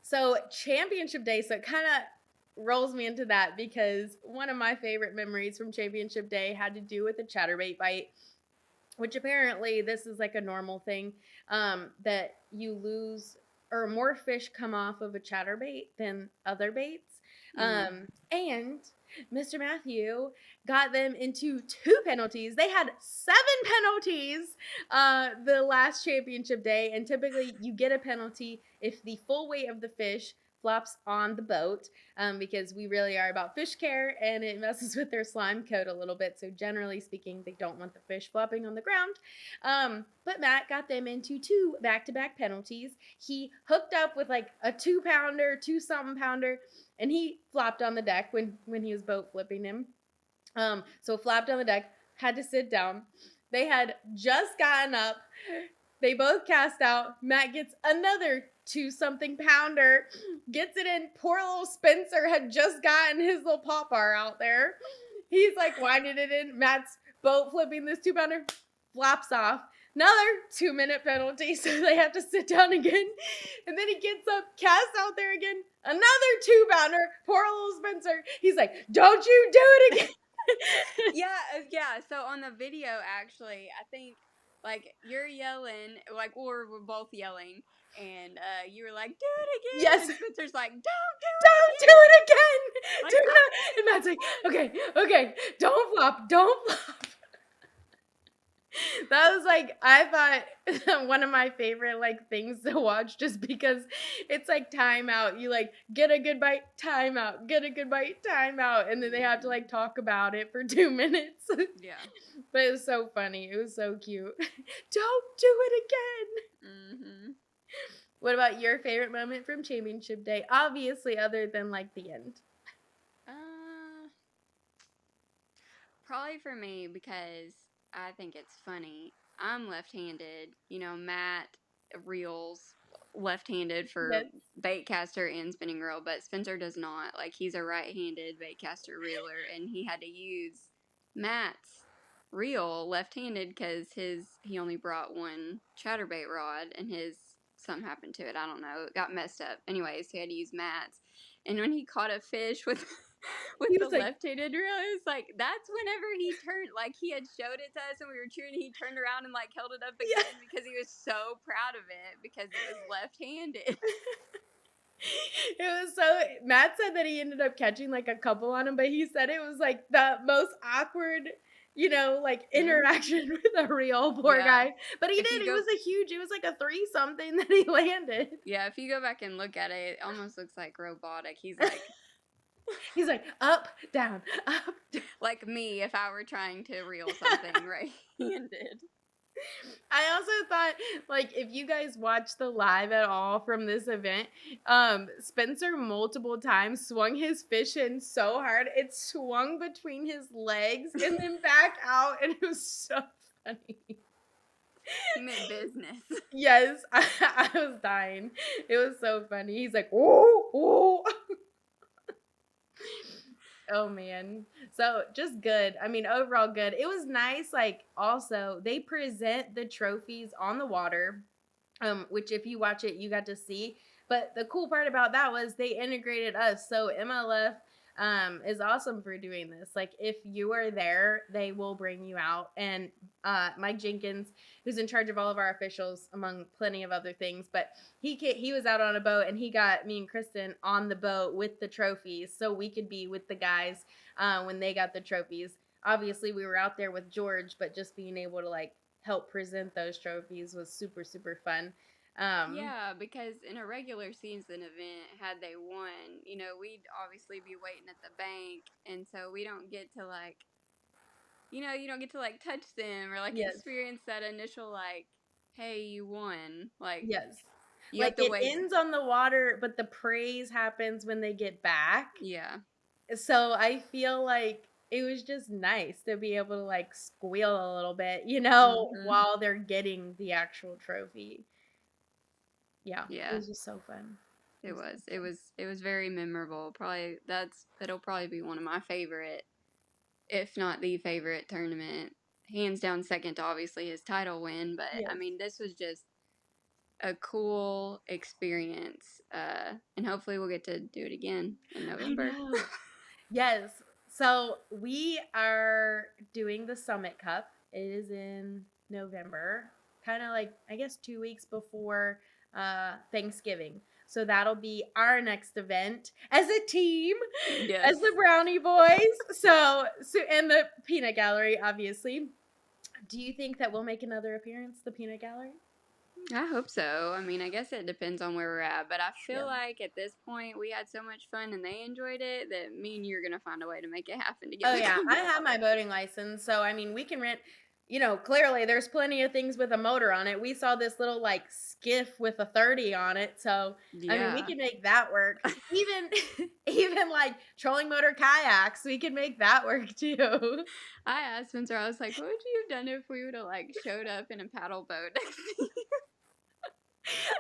Speaker 1: So championship day, so it kind of rolls me into that because one of my favorite memories from championship day had to do with a chatterbait bite, which apparently this is like a normal thing, that you lose or more fish come off of a chatterbait than other baits. And Mr. Matthew got them into 2 penalties. They had 7 penalties the last championship day, and typically you get a penalty if the full weight of the fish flops on the boat, because we really are about fish care and it messes with their slime coat a little bit. So generally speaking, they don't want the fish flopping on the ground. But Matt got them into 2 back-to-back penalties. He hooked up with like a 2-pounder, 2-something pounder, and he flopped on the deck when he was boat flipping him. So flopped on the deck, had to sit down. They had just gotten up. They both cast out. Matt gets another 2-something pounder, gets it in. Poor little Spencer had just gotten his little pop bar out there. He's like winding it in. Matt's boat flipping this 2-pounder, flops off. Another 2-minute penalty, so they have to sit down again. And then he gets up, casts out there again. Another 2-pounder. Poor little Spencer. He's like, "Don't you do it again."
Speaker 2: Yeah. So on the video, actually, I think like you're yelling, like we're both yelling, and you were like, "Do it again."
Speaker 1: Yes.
Speaker 2: And Spencer's like, "Don't
Speaker 1: do it again.
Speaker 2: Like,
Speaker 1: Do not. And Matt's like, okay, don't flop. That was like, I thought one of my favorite like things to watch, just because it's like timeout. You like get a good bite, timeout, get a good bite, timeout, and then they have to like talk about it for 2 minutes.
Speaker 2: Yeah.
Speaker 1: But it was so funny. It was so cute. Don't do it again. What about your favorite moment from championship day? Obviously, other than like the end.
Speaker 2: Probably for me, because I think it's funny. I'm left-handed. Matt reels left-handed for bait caster and spinning reel, but Spencer does not. Like, he's a right-handed bait caster reeler, and he had to use Matt's reel left-handed because he only brought 1 chatterbait rod, and something happened to it. I don't know. It got messed up. Anyways, he had to use Matt's. And when he caught a fish with with
Speaker 1: He
Speaker 2: the
Speaker 1: was like,
Speaker 2: left-handed reel. It was like, that's whenever he turned, like he had showed it to us and we were cheering, he turned around and like held it up
Speaker 1: yeah.
Speaker 2: again because he was so proud of it because it was left-handed.
Speaker 1: It was so Matt said that he ended up catching like a couple on him, but he said it was like the most awkward, like interaction with a reel, poor
Speaker 2: Yeah.
Speaker 1: guy. But he
Speaker 2: If
Speaker 1: did.
Speaker 2: you
Speaker 1: It
Speaker 2: go,
Speaker 1: was it was like a 3 something that he landed.
Speaker 2: yeah, if you go back and look at it, it almost looks like robotic. He's like,
Speaker 1: He's like up, down, up, down.
Speaker 2: like me if I were trying to reel something right-handed.
Speaker 1: I also thought, like, if you guys watch the live at all from this event, Spencer multiple times swung his fish in so hard it swung between his legs and then back out, and it was so funny.
Speaker 2: He meant business.
Speaker 1: Yes, I was dying. It was so funny. He's like, ooh, ooh. Oh man. So just good. I mean, overall good. It was nice. Like also they present the trophies on the water, which if you watch it, you got to see. But the cool part about that was they integrated us. So MLF is awesome for doing this. Like if you are there, they will bring you out. And Mike Jenkins, who's in charge of all of our officials, among plenty of other things, but he was out on a boat and he got me and Kristin on the boat with the trophies, so we could be with the guys when they got the trophies. Obviously, we were out there with George, but just being able to like help present those trophies was super super fun.
Speaker 2: Yeah, because in a regular season event, had they won, we'd obviously be waiting at the bank, and so we don't get to like, you don't get to like touch them or like
Speaker 1: Yes.
Speaker 2: experience that initial like, hey, you won. Like,
Speaker 1: Yes.
Speaker 2: you
Speaker 1: Like
Speaker 2: have to
Speaker 1: it
Speaker 2: wait.
Speaker 1: ends on the water, but the praise happens when they get back.
Speaker 2: Yeah.
Speaker 1: So I feel like it was just nice to be able to like squeal a little bit, while they're getting the actual trophy. Yeah, it
Speaker 2: Yeah.
Speaker 1: was just so fun.
Speaker 2: It
Speaker 1: So
Speaker 2: was.
Speaker 1: fun.
Speaker 2: It was very memorable. Probably it'll probably be one of my favorite, if not the favorite tournament. Hands down second to obviously his title win, but
Speaker 1: Yes.
Speaker 2: I mean this was just a cool experience. And hopefully we'll get to do it again in November.
Speaker 1: I know. Yes. So we are doing the Summit Cup. It is in November, kind of like I guess 2 weeks before Thanksgiving. So that'll be our next event as a team,
Speaker 2: Yes.
Speaker 1: as the Brownie Boys. So and the Peanut Gallery, obviously. Do you think that we'll make another appearance, the Peanut Gallery?
Speaker 2: I hope so. I mean, I guess it depends on where we're at, but I feel
Speaker 1: Yeah.
Speaker 2: like at this point we had so much fun and they enjoyed it that me and you're gonna find a way to make it happen together.
Speaker 1: Oh yeah, I have my boating license, so I mean we can rent. Clearly there's plenty of things with a motor on it. We saw this little like skiff with a 30 on it, so I mean we
Speaker 2: Yeah.
Speaker 1: can make that work. Even even like trolling motor kayaks, we can make that work too.
Speaker 2: I asked Spencer, I was like, what would you have done if we would have like showed up in a paddle boat?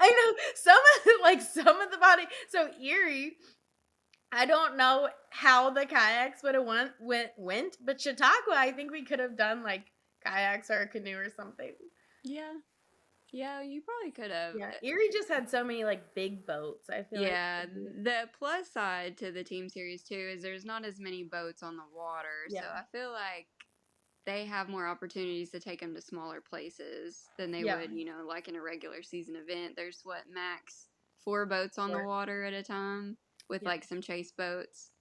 Speaker 1: I know some of the body. So Erie, I don't know how the kayaks would have went, but Chautauqua, I think we could have done like kayaks or a canoe or something.
Speaker 2: Yeah. Yeah, you probably could have.
Speaker 1: Yeah, Erie just had so many like big boats. I feel
Speaker 2: Yeah,
Speaker 1: like
Speaker 2: the plus side to the team series too is there's not as many boats on the water, so
Speaker 1: yeah,
Speaker 2: I feel like they have more opportunities to take them to smaller places than they
Speaker 1: yeah,
Speaker 2: would, like in a regular season event. There's what max 4 boats on the
Speaker 1: Or-
Speaker 2: water at a time with
Speaker 1: yeah,
Speaker 2: like some chase boats.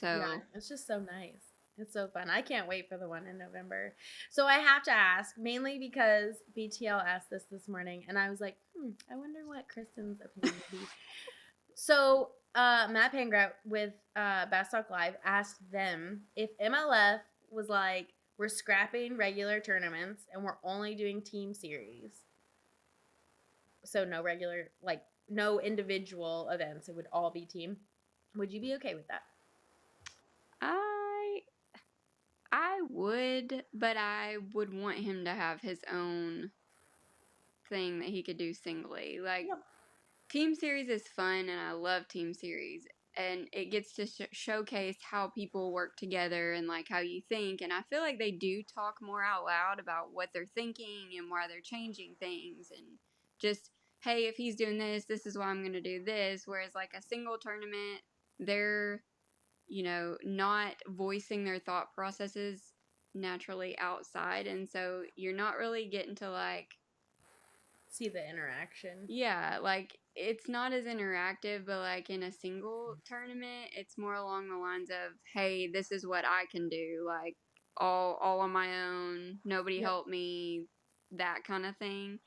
Speaker 1: yeah.
Speaker 2: So
Speaker 1: It's just so nice. It's so fun. I can't wait for the one in November. So I have to ask, mainly because BTL asked this morning, and I was like, I wonder what Kristin's opinion would be. So Matt Pangrat with Bass Talk Live asked them if MLF was like, we're scrapping regular tournaments and we're only doing team series. So no regular, like no individual events. It would all be team. Would you be okay with that?
Speaker 2: I would, but I would want him to have his own thing that he could do singly. Like, team series is fun, and I love team series. And it gets to showcase how people work together and, like, how you think. And I feel like they do talk more out loud about what they're thinking and why they're changing things. And just, hey, if he's doing this, this is why I'm going to do this. Whereas, like, a single tournament, they're not voicing their thought processes naturally outside. And so you're not really getting to like
Speaker 1: see the interaction.
Speaker 2: Yeah, like it's not as interactive, but like in a single tournament, it's more along the lines of, "Hey, this is what I can do, like all on my own. Nobody
Speaker 1: Yep.
Speaker 2: help me." That kind of thing.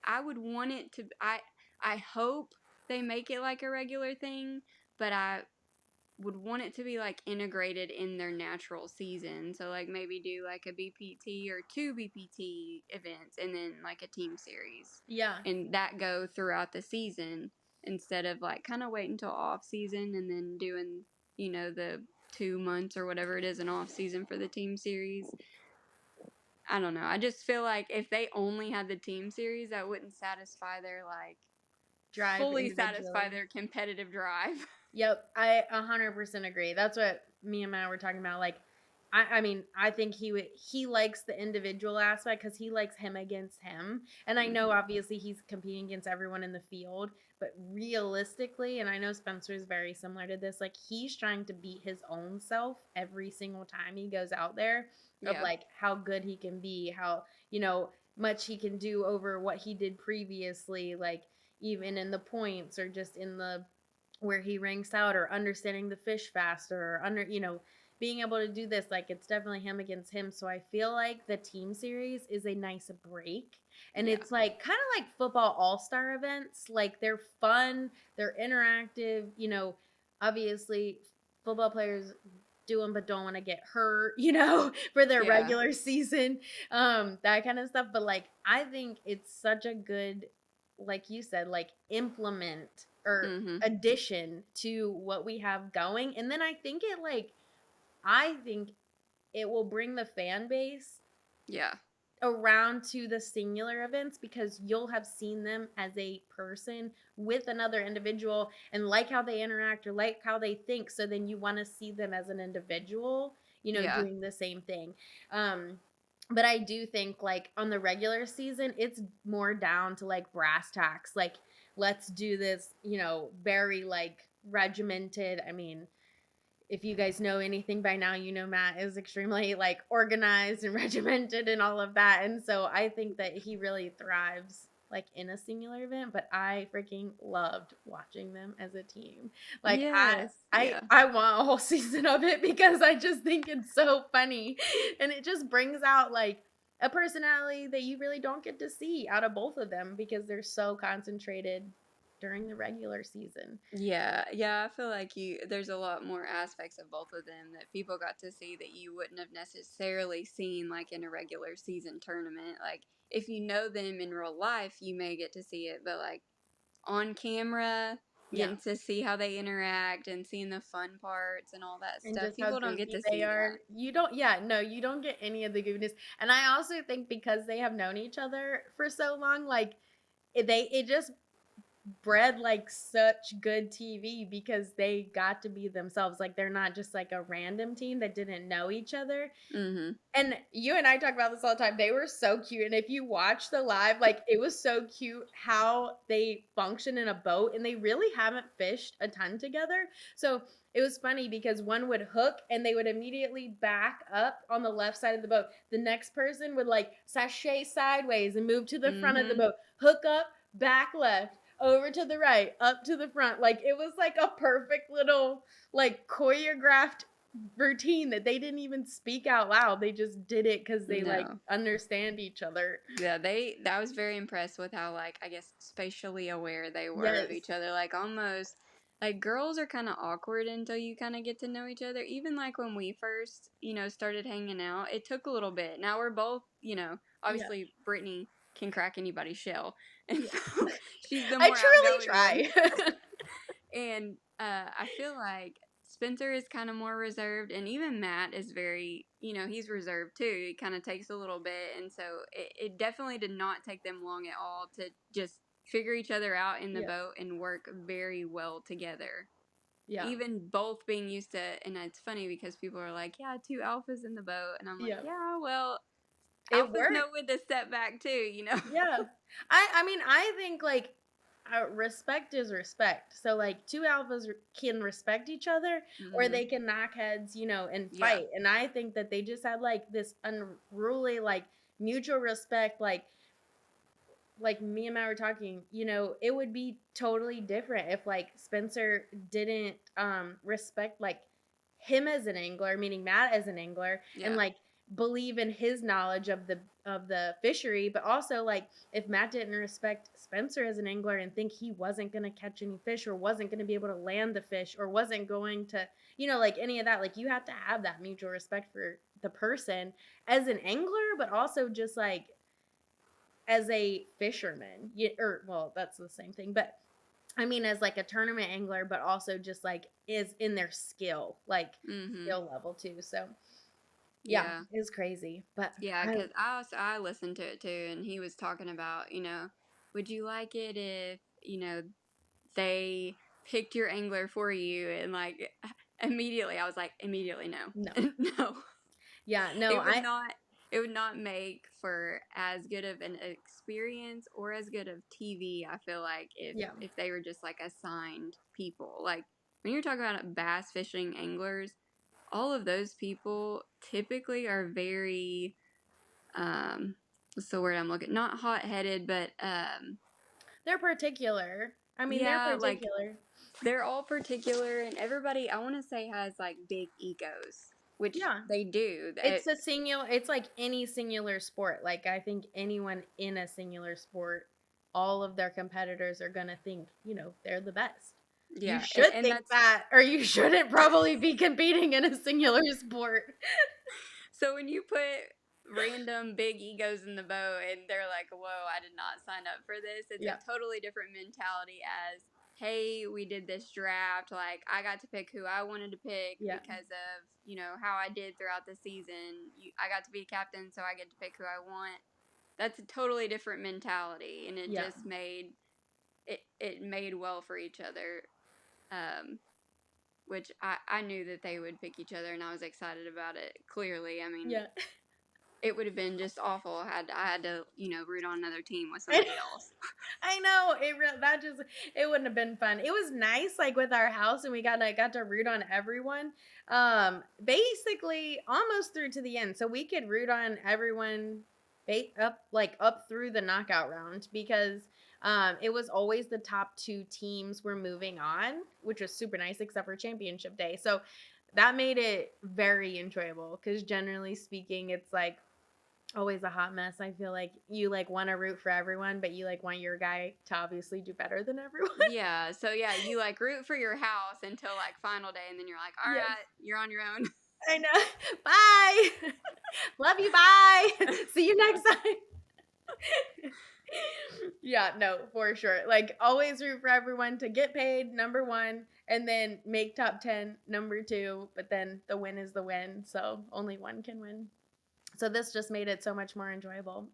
Speaker 2: I would want it to I hope they make it like a regular thing, but I would want it to be like integrated in their natural season. So like maybe do like a BPT or two BPT events and then like a team series.
Speaker 1: Yeah.
Speaker 2: And that go throughout the season instead of like kind of waiting until off season and then doing, the 2 months or whatever it is an off season for the team series. I don't know. I just feel like if they only had the team series, that wouldn't satisfy their like
Speaker 1: Drive
Speaker 2: fully satisfy
Speaker 1: individually.
Speaker 2: their competitive drive.
Speaker 1: Yep, I 100% agree. That's what me and Matt were talking about. Like, I mean, I think he likes the individual aspect because he likes him against him. And I know obviously he's competing against everyone in the field, but realistically, and I know Spencer is very similar to this, like he's trying to beat his own self every single time he goes out there of
Speaker 2: Yeah.
Speaker 1: like how good he can be, how, much he can do over what he did previously, like even in the points or just in the where he ranks out or understanding the fish faster or being able to do this. Like it's definitely him against him. So I feel like the team series is a nice break, and
Speaker 2: Yeah.
Speaker 1: it's like kind of like football all-star events. Like they're fun, they're interactive, obviously football players do them but don't want to get hurt, for their
Speaker 2: Yeah.
Speaker 1: regular season, that kind of stuff. But like I think it's such a good, like you said, like implement or addition to what we have going. And then I think it will bring the fan base
Speaker 2: Yeah.
Speaker 1: around to the singular events because you'll have seen them as a person with another individual and like how they interact or like how they think. So then you want to see them as an individual,
Speaker 2: Yeah.
Speaker 1: doing the same thing. But I do think like on the regular season, it's more down to like brass tacks. Like, let's do this, very like regimented. I mean, if you guys know anything by now, Matt is extremely like organized and regimented and all of that. And so I think that he really thrives like in a singular event, but I freaking loved watching them as a team. Like
Speaker 2: Yes. Yeah.
Speaker 1: I want a whole season of it because I just think it's so funny and it just brings out like a personality that you really don't get to see out of both of them because they're so concentrated during the regular season.
Speaker 2: Yeah, I feel like there's a lot more aspects of both of them that people got to see that you wouldn't have necessarily seen like in a regular season tournament. Like if you know them in real life, you may get to see it, but like on camera, getting to see how they interact and seeing the fun parts and all that
Speaker 1: And
Speaker 2: stuff.
Speaker 1: just how
Speaker 2: People don't get
Speaker 1: goofy
Speaker 2: to
Speaker 1: they
Speaker 2: see
Speaker 1: are.
Speaker 2: that.
Speaker 1: You don't, yeah, no, you don't get any of the goofiness. And I also think because they have known each other for so long, like it just bred like such good TV because they got to be themselves. Like they're not just like a random team that didn't know each other. And you and I talk about this all the time. They were so cute. And if you watch the live, like it was so cute how they function in a boat and they really haven't fished a ton together. So it was funny because one would hook and they would immediately back up on the left side of the boat. The next person would like sashay sideways and move to the front of the boat, hook up, back left, over to the right, up to the front. Like it was like a perfect little like choreographed routine that they didn't even speak out loud. They just did it because they like understand each other.
Speaker 2: Yeah, I was very impressed with how like I guess spatially aware they were of each other. Like almost like girls are kind of awkward until you kind of get to know each other. Even like when we first, started hanging out, it took a little bit. Now we're both, obviously Brittany can crack anybody's shell. And so she's the more
Speaker 1: I truly
Speaker 2: outgoing
Speaker 1: try.
Speaker 2: one. And I feel like Spencer is kind of more reserved, and even Matt is very, he's reserved too. It kind of takes a little bit, and so it definitely did not take them long at all to just figure each other out in the boat and work very well together. Yeah. Even both being used to, and it's funny because people are like, yeah, two alphas in the boat, and I'm like, yeah well, alphas know when to step back too,
Speaker 1: Yeah. I mean, I think like respect is respect. So like two alphas can respect each other, or
Speaker 2: Mm-hmm.
Speaker 1: they can knock heads, and
Speaker 2: Yeah.
Speaker 1: fight. And I think that they just had like this unruly like mutual respect, like me and Matt were talking, it would be totally different if like Spencer didn't respect like him as an angler, meaning Matt as an angler, and
Speaker 2: Yeah.
Speaker 1: like believe in his knowledge of the fishery, but also like if Matt didn't respect Spencer as an angler and think he wasn't going to catch any fish or wasn't going to be able to land the fish or wasn't going to, like any of that, like you have to have that mutual respect for the person as an angler, but also just like as a fisherman, or well, that's the same thing, but I mean as like a tournament angler, but also just like is in their skill, like
Speaker 2: Mm-hmm.
Speaker 1: skill level too. So yeah,
Speaker 2: Yeah.
Speaker 1: it's crazy, but
Speaker 2: Yeah, because I listened to it too, and he was talking about, would you like it if, they picked your angler for you, and like immediately I was like, immediately no.
Speaker 1: no,
Speaker 2: No.
Speaker 1: yeah, no,
Speaker 2: It would not it would not make for as good of an experience or as good of TV, I feel like,
Speaker 1: yeah,
Speaker 2: if they were just like assigned people. Like when you're talking about bass fishing anglers, all of those people typically are very what's the word I'm looking, not hot headed, but
Speaker 1: they're particular. I mean, they're
Speaker 2: yeah, like
Speaker 1: particular.
Speaker 2: they're all particular, and everybody I want to say has like big egos, which
Speaker 1: Yeah,
Speaker 2: they do.
Speaker 1: it's like any singular sport. Like I think anyone in a singular sport, all of their competitors are gonna think, they're the best. You
Speaker 2: Yeah,
Speaker 1: should
Speaker 2: and
Speaker 1: think
Speaker 2: that's
Speaker 1: that, or you shouldn't probably be competing in a singular sport.
Speaker 2: so when you put random big egos in the boat and they're like, whoa, I did not sign up for this, it's
Speaker 1: Yeah,
Speaker 2: a totally different mentality as, hey, we did this draft. Like, I got to pick who I wanted to pick
Speaker 1: yeah,
Speaker 2: because of, how I did throughout the season. I got to be a captain, so I get to pick who I want. That's a totally different mentality, and it
Speaker 1: yeah,
Speaker 2: just made it made well for each other. Um, which I knew that they would pick each other, and I was excited about it. Clearly, I mean,
Speaker 1: yeah.
Speaker 2: it would have been just awful had I had to, root on another team with
Speaker 1: I
Speaker 2: somebody else.
Speaker 1: I know it wouldn't have been fun. It was nice, like with our house, and we got to root on everyone. Basically almost through to the end, so we could root on everyone, up through the knockout round because it was always the top two teams were moving on, which was super nice, except for championship day. So that made it very enjoyable because generally speaking, it's like always a hot mess. I feel like you like want to root for everyone, but you like want your guy to obviously do better than everyone.
Speaker 2: Yeah, so yeah, you like root for your house until like final day, and then you're like, all
Speaker 1: Yes,
Speaker 2: right, you're on your own.
Speaker 1: I know. Bye. Love you. Bye. See you next time. Yeah, no, for sure. Like always root for everyone to get paid, number one, and then make top 10, number two. But then the win is the win, so only one can win. So this just made it so much more enjoyable.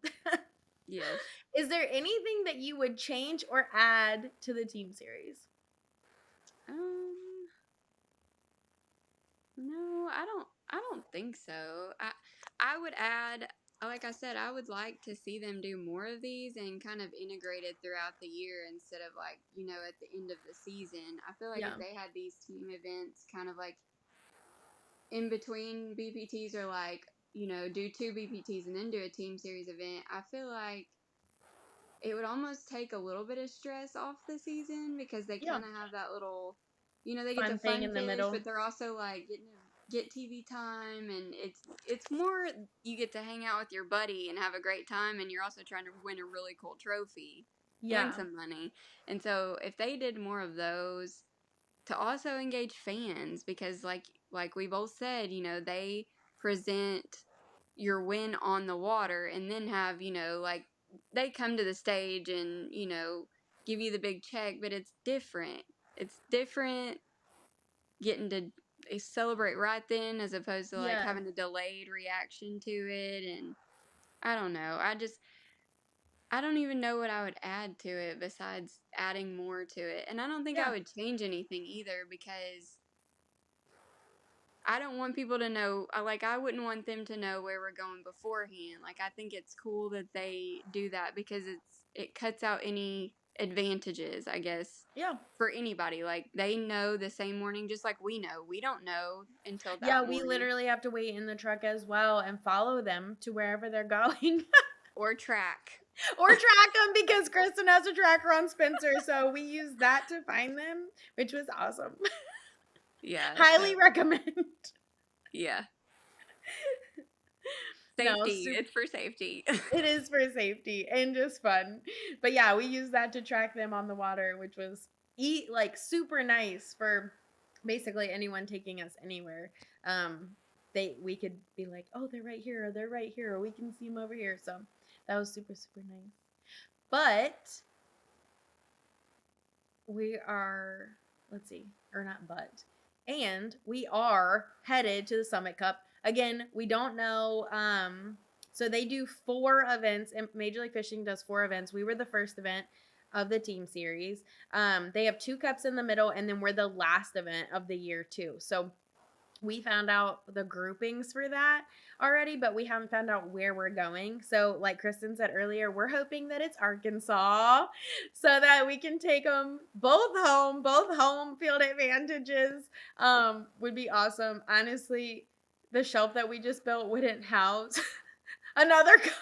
Speaker 2: Yes.
Speaker 1: Is there anything that you would change or add to the team series?
Speaker 2: Um. No, I don't think so. I would add, like I said, I would like to see them do more of these and kind of integrated throughout the year instead of like, at the end of the season. I feel like
Speaker 1: Yeah.
Speaker 2: if they had these team events kind of like in between BPTs, or like, do two BPTs and then do a team series event, I feel like it would almost take a little bit of stress off the season because they
Speaker 1: Yeah.
Speaker 2: kind of have that little, they get to
Speaker 1: Fun thing
Speaker 2: fun
Speaker 1: in the
Speaker 2: fish,
Speaker 1: middle.
Speaker 2: but they're also like getting to get TV time, and it's more you get to hang out with your buddy and have a great time, and you're also trying to win a really cool trophy and
Speaker 1: Yeah.
Speaker 2: some money. And so if they did more of those to also engage fans, because like we both said, they present your win on the water and then have, like they come to the stage and, give you the big check, but it's different. It's different getting to celebrate right then as opposed to like
Speaker 1: Yeah.
Speaker 2: having a delayed reaction to it. And I don't know. I don't even know what I would add to it besides adding more to it. And I don't think I
Speaker 1: Yeah.
Speaker 2: would change anything either because I don't want people to know, like, I wouldn't want them to know where we're going beforehand. Like, I think it's cool that they do that because it cuts out any advantages, I guess,
Speaker 1: Yeah.
Speaker 2: for anybody. Like, they know the same morning, just like we know. We don't know until
Speaker 1: Yeah,
Speaker 2: that
Speaker 1: we
Speaker 2: morning.
Speaker 1: literally have to wait in the truck as well and follow them to wherever they're going.
Speaker 2: Or track.
Speaker 1: Or track them because Kristin has a tracker on Spencer, so we use that to find them, which was awesome.
Speaker 2: Yeah.
Speaker 1: Highly
Speaker 2: So,
Speaker 1: recommend.
Speaker 2: yeah.
Speaker 1: No,
Speaker 2: Safety. It's for safety.
Speaker 1: it is for safety and just fun. But yeah, we use that to track them on the water, which was like super nice for basically anyone taking us anywhere. We could be like, oh, they're right here, or they're right here, or we can see them over here. So that was super, super nice. But we are, let's see, or not but, and we are headed to the Summit Cup. Again, we don't know. So they do 4 events, and Major League Fishing does 4 events. We were the first event of the team series. They have 2 cups in the middle, and then we're the last event of the year too. So we found out the groupings for that already, but we haven't found out where we're going. So like Kristin said earlier, we're hoping that it's Arkansas so that we can take them both home field advantages. Would be awesome. Honestly, the shelf that we just built wouldn't house another cup.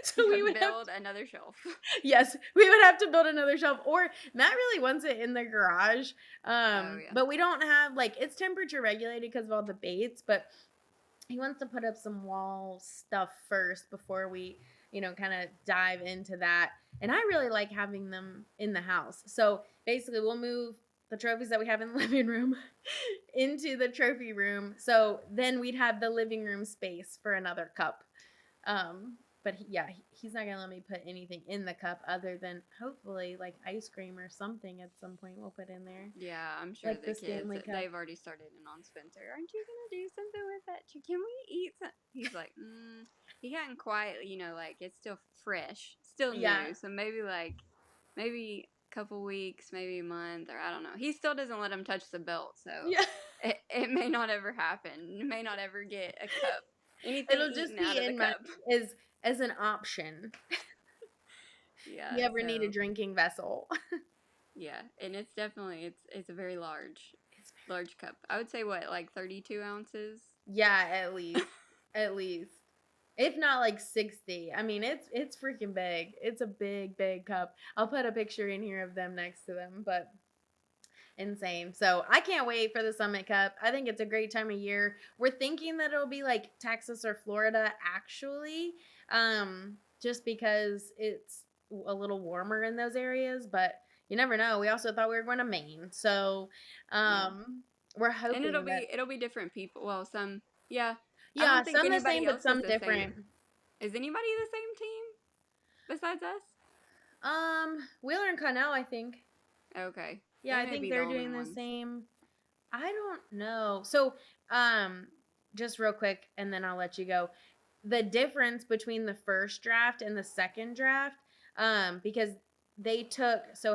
Speaker 1: So we would
Speaker 2: build another shelf.
Speaker 1: Yes, we would have to build another shelf, or Matt really wants it in the garage.
Speaker 2: Yeah.
Speaker 1: But we don't have, like, it's temperature regulated because of all the baits, but he wants to put up some wall stuff first before we, kind of dive into that. And I really like having them in the house. So basically we'll move the trophies that we have in the living room into the trophy room. So then we'd have the living room space for another cup. But he's not gonna let me put anything in the cup other than hopefully like ice cream or something at some point we'll put in there.
Speaker 2: Yeah, I'm sure
Speaker 1: Like
Speaker 2: the
Speaker 1: the
Speaker 2: kids,
Speaker 1: Stanley Cup.
Speaker 2: they've already started in on Spencer. Aren't you gonna do something with that? Can we eat some? He's like, he hadn't quite, like it's still fresh, still
Speaker 1: Yeah.
Speaker 2: new. So maybe maybe a couple weeks, maybe a month, or I don't know. He still doesn't let him touch the belt, so
Speaker 1: Yeah.
Speaker 2: it may not ever happen. It may not ever get a cup. Anything
Speaker 1: It'll just
Speaker 2: eaten out
Speaker 1: be
Speaker 2: of the
Speaker 1: in my
Speaker 2: cup.
Speaker 1: as an option.
Speaker 2: Yeah.
Speaker 1: You ever need a drinking vessel.
Speaker 2: Yeah, and it's definitely it's a very large cup. I would say what, like 32 ounces?
Speaker 1: Yeah, at least. At least. If not like 60. I mean, it's freaking big. It's a big, big cup. I'll put a picture in here of them next to them, but insane. So I can't wait for the Summit Cup. I think it's a great time of year. We're thinking that it'll be like Texas or Florida actually, just because it's a little warmer in those areas, but you never know. We also thought we were going to Maine. So we're hoping
Speaker 2: And it'll be different people. Well, some I
Speaker 1: yeah,
Speaker 2: don't think
Speaker 1: some the
Speaker 2: anybody
Speaker 1: same but
Speaker 2: else
Speaker 1: some
Speaker 2: is the
Speaker 1: different.
Speaker 2: same. Is anybody the same team besides us?
Speaker 1: Wheeler and Connell, I think.
Speaker 2: Okay.
Speaker 1: Yeah, I think they're doing the same. I don't know. So, just real quick, and then I'll let you go. The difference between the first draft and the second draft, because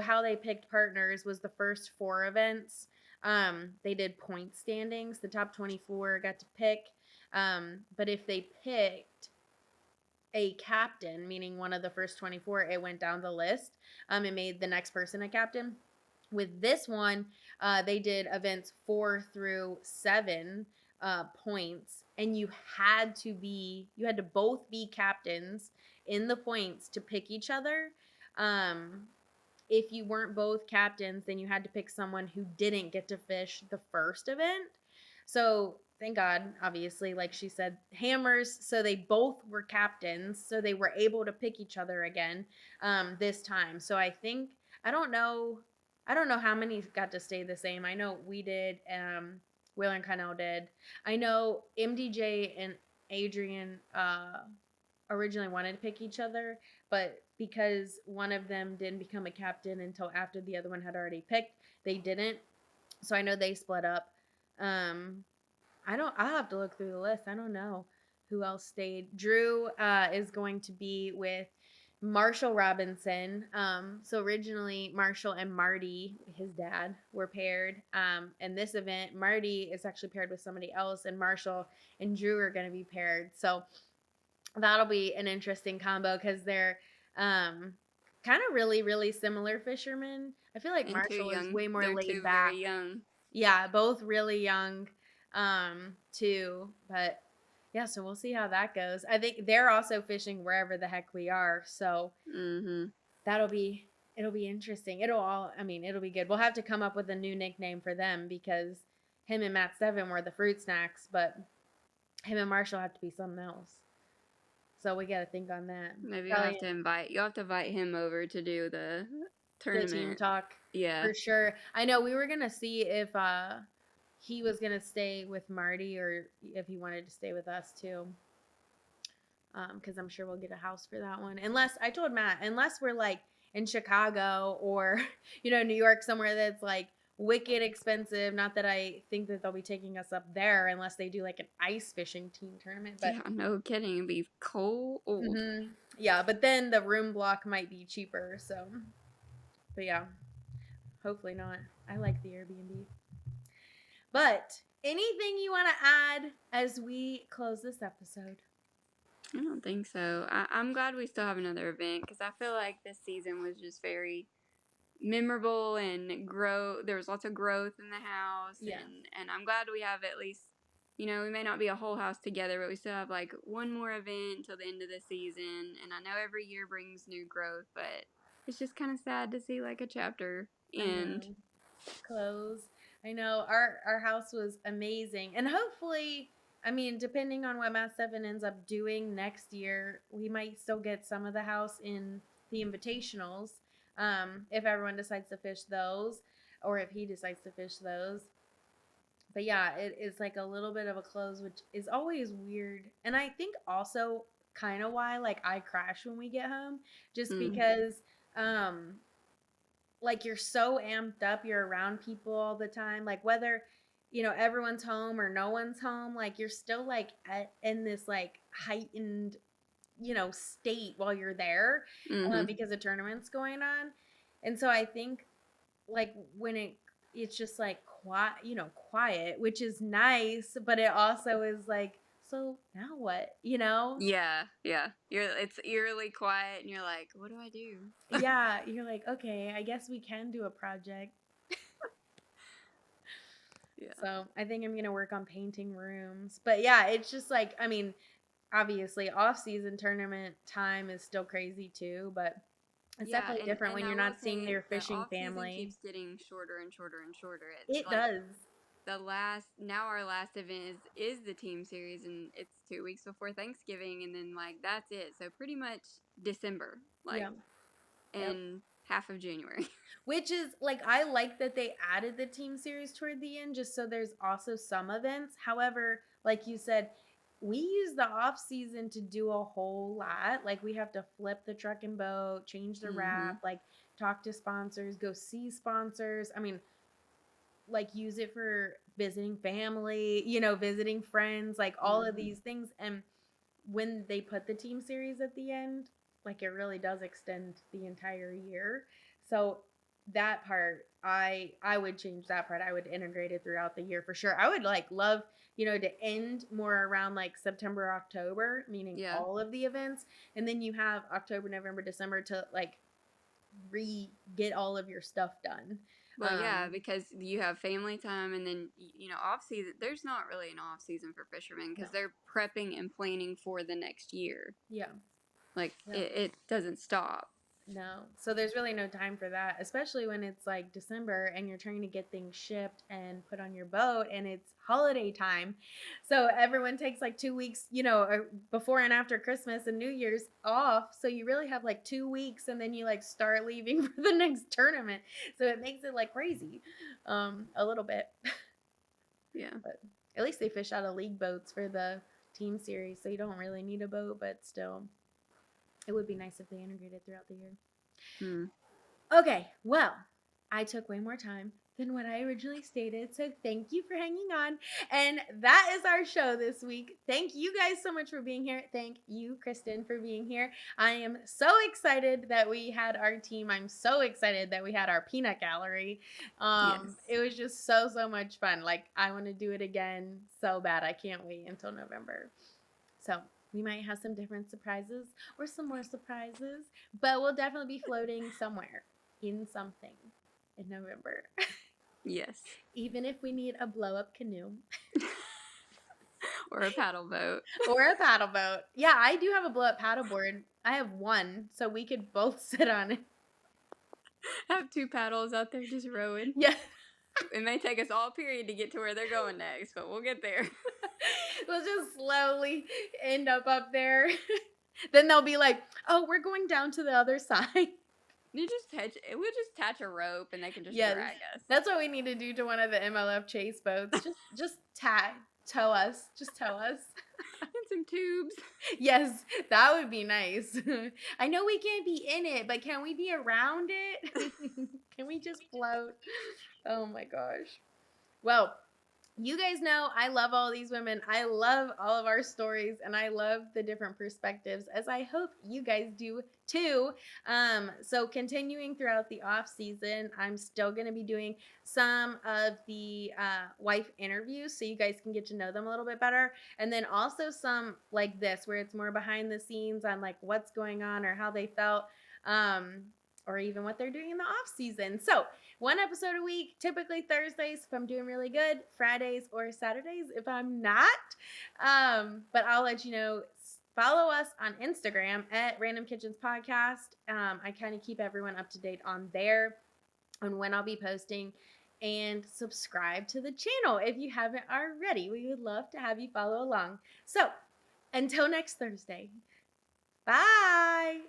Speaker 1: how they picked partners was the first 4 events. They did point standings. The top 24 got to pick. But if they picked a captain, meaning one of the first 24, it went down the list. It made the next person a captain. With this one, they did events 4 through 7 points, and you had to both be captains in the points to pick each other. If you weren't both captains, then you had to pick someone who didn't get to fish the first event. So thank God, obviously, like she said, hammers. So they both were captains, so they were able to pick each other again this time. So I don't know how many got to stay the same. I know we did. Wheeler and Connell did. I know MDJ and Adrian originally wanted to pick each other, but because one of them didn't become a captain until after the other one had already picked, they didn't. So I know they split up. I'll have to look through the list. I don't know who else stayed. Drew is going to be with Marshall Robinson. So originally Marshall and Marty, his dad, were paired. And this event, Marty is actually paired with somebody else, and Marshall and Drew are going to be paired. So that'll be an interesting combo because they're kind of really, really similar fishermen. I feel like
Speaker 2: And too
Speaker 1: Marshall is
Speaker 2: young.
Speaker 1: way more
Speaker 2: They're
Speaker 1: laid
Speaker 2: two very
Speaker 1: back.
Speaker 2: young.
Speaker 1: Yeah, both really young, too. But yeah, so we'll see how that goes. I think they're also fishing wherever the heck we are, so that'll be it'll be interesting. It'll be good. We'll have to come up with a new nickname for them because him and Matt Steven were the fruit snacks, but him and Marshall have to be something else. So we got to think on that.
Speaker 2: Maybe
Speaker 1: Probably
Speaker 2: you'll have to invite him over to do the
Speaker 1: the team
Speaker 2: tournament.
Speaker 1: talk.
Speaker 2: Yeah.
Speaker 1: For sure. I know we were going to see if he was going to stay with Marty or if he wanted to stay with us too. Because I'm sure we'll get a house for that one. I told Matt, unless we're like in Chicago or, New York, somewhere that's like wicked expensive. Not that I think that they'll be taking us up there unless they do like an ice fishing team tournament. But
Speaker 2: yeah, no kidding. It'd be cold.
Speaker 1: Yeah, but then the room block might be cheaper. So, but yeah, hopefully not. I like the Airbnb. But anything you want to add as we close this episode?
Speaker 2: I don't think so. I'm glad we still have another event because I feel like this season was just very memorable and there was lots of growth in the house.
Speaker 1: Yeah.
Speaker 2: And I'm glad we have at least, we may not be a whole house together, but we still have like one more event until the end of the season. And I know every year brings new growth, but it's just kind of sad to see like a chapter end.
Speaker 1: Close. I know our house was amazing, and hopefully, depending on what Matt Seven ends up doing next year, we might still get some of the house in the invitationals. If everyone decides to fish those, or if he decides to fish those. But yeah, it is like a little bit of a close, which is always weird, and I think also kind of why like I crash when we get home, just because like you're so amped up, you're around people all the time, like whether everyone's home or no one's home, like you're still like in this like heightened state while you're there, because the tournament's going on. And so I think like when it's just like quiet, which is nice, but it also is like, so now what?
Speaker 2: Yeah. It's eerily quiet and you're like, what do I do?
Speaker 1: Yeah, you're like, okay, I guess we can do a project.
Speaker 2: Yeah.
Speaker 1: So I think I'm gonna work on painting rooms. But yeah, it's just like, obviously off-season tournament time is still crazy too, but it's definitely different when you're not seeing your fishing family.
Speaker 2: Keeps getting shorter and shorter and shorter.
Speaker 1: It does.
Speaker 2: Our last event is the team series, and it's 2 weeks before Thanksgiving, and then like that's it. So pretty much December, and half of January.
Speaker 1: Which is like, I like that they added the team series toward the end, just so there's also some events. However, like you said, we use the off season to do a whole lot. Like we have to flip the truck and boat, change the wrap, like talk to sponsors, go see sponsors. Like use it for visiting family, visiting friends, like all of these things. And when they put the team series at the end, like it really does extend the entire year. So that part, I would change that part. I would integrate it throughout the year for sure. I would like love, to end more around like September, October, meaning all of the events. And then you have October, November, December to like get all of your stuff done.
Speaker 2: Well, yeah, because you have family time, and then off season. There's not really an off season for fishermen because they're prepping and planning for the next year.
Speaker 1: Yeah,
Speaker 2: like it doesn't stop.
Speaker 1: No, so there's really no time for that, especially when it's like December and you're trying to get things shipped and put on your boat, and it's holiday time. So everyone takes like 2 weeks, before and after Christmas and New Year's off. So you really have like 2 weeks, and then you like start leaving for the next tournament. So it makes it like crazy, a little bit.
Speaker 2: Yeah,
Speaker 1: but at least they fish out of league boats for the team series, so you don't really need a boat, but still. It would be nice if they integrated throughout the year. Okay, well, I took way more time than what I originally stated, so thank you for hanging on. And that is our show this week. Thank you guys so much for being here. Thank you, Kristin, for being here. I am so excited that we had our team. I'm so excited that we had our peanut gallery. It was just so much fun. Like, I want to do it again so bad. I can't wait until November. So We might have some different surprises or some more surprises, but we'll definitely be floating somewhere in something in November.
Speaker 2: Yes.
Speaker 1: Even if we need a blow up canoe.
Speaker 2: Or a paddle boat.
Speaker 1: Or a paddle boat. Yeah, I do have a blow up paddle board. I have one, so we could both sit on it.
Speaker 2: Have 2 paddles out there just rowing.
Speaker 1: Yeah.
Speaker 2: It may take us all period to get to where they're going next, but we'll get there.
Speaker 1: We'll just slowly end up there. Then they'll be like, oh, we're going down to the other side.
Speaker 2: We'll just attach a rope and they can just
Speaker 1: Yes.
Speaker 2: drag us.
Speaker 1: That's what we need to do to one of the MLF chase boats. Just tow us. Just tow us.
Speaker 2: And some tubes.
Speaker 1: Yes, that would be nice. I know we can't be in it, but can we be around it? Can we just float? Oh my gosh. Well, you guys know I love all these women. I love all of our stories, and I love the different perspectives, as I hope you guys do too. So continuing throughout the off season, I'm still going to be doing some of the wife interviews, so you guys can get to know them a little bit better, and then also some like this, where it's more behind the scenes on like what's going on or how they felt. Or even what they're doing in the off season. So 1 episode a week, typically Thursdays if I'm doing really good, Fridays or Saturdays if I'm not. But I'll let you know. Follow us on Instagram at Random Kitchens Podcast. I kind of keep everyone up to date on there on when I'll be posting. And subscribe to the channel if you haven't already. We would love to have you follow along. So until next Thursday, bye.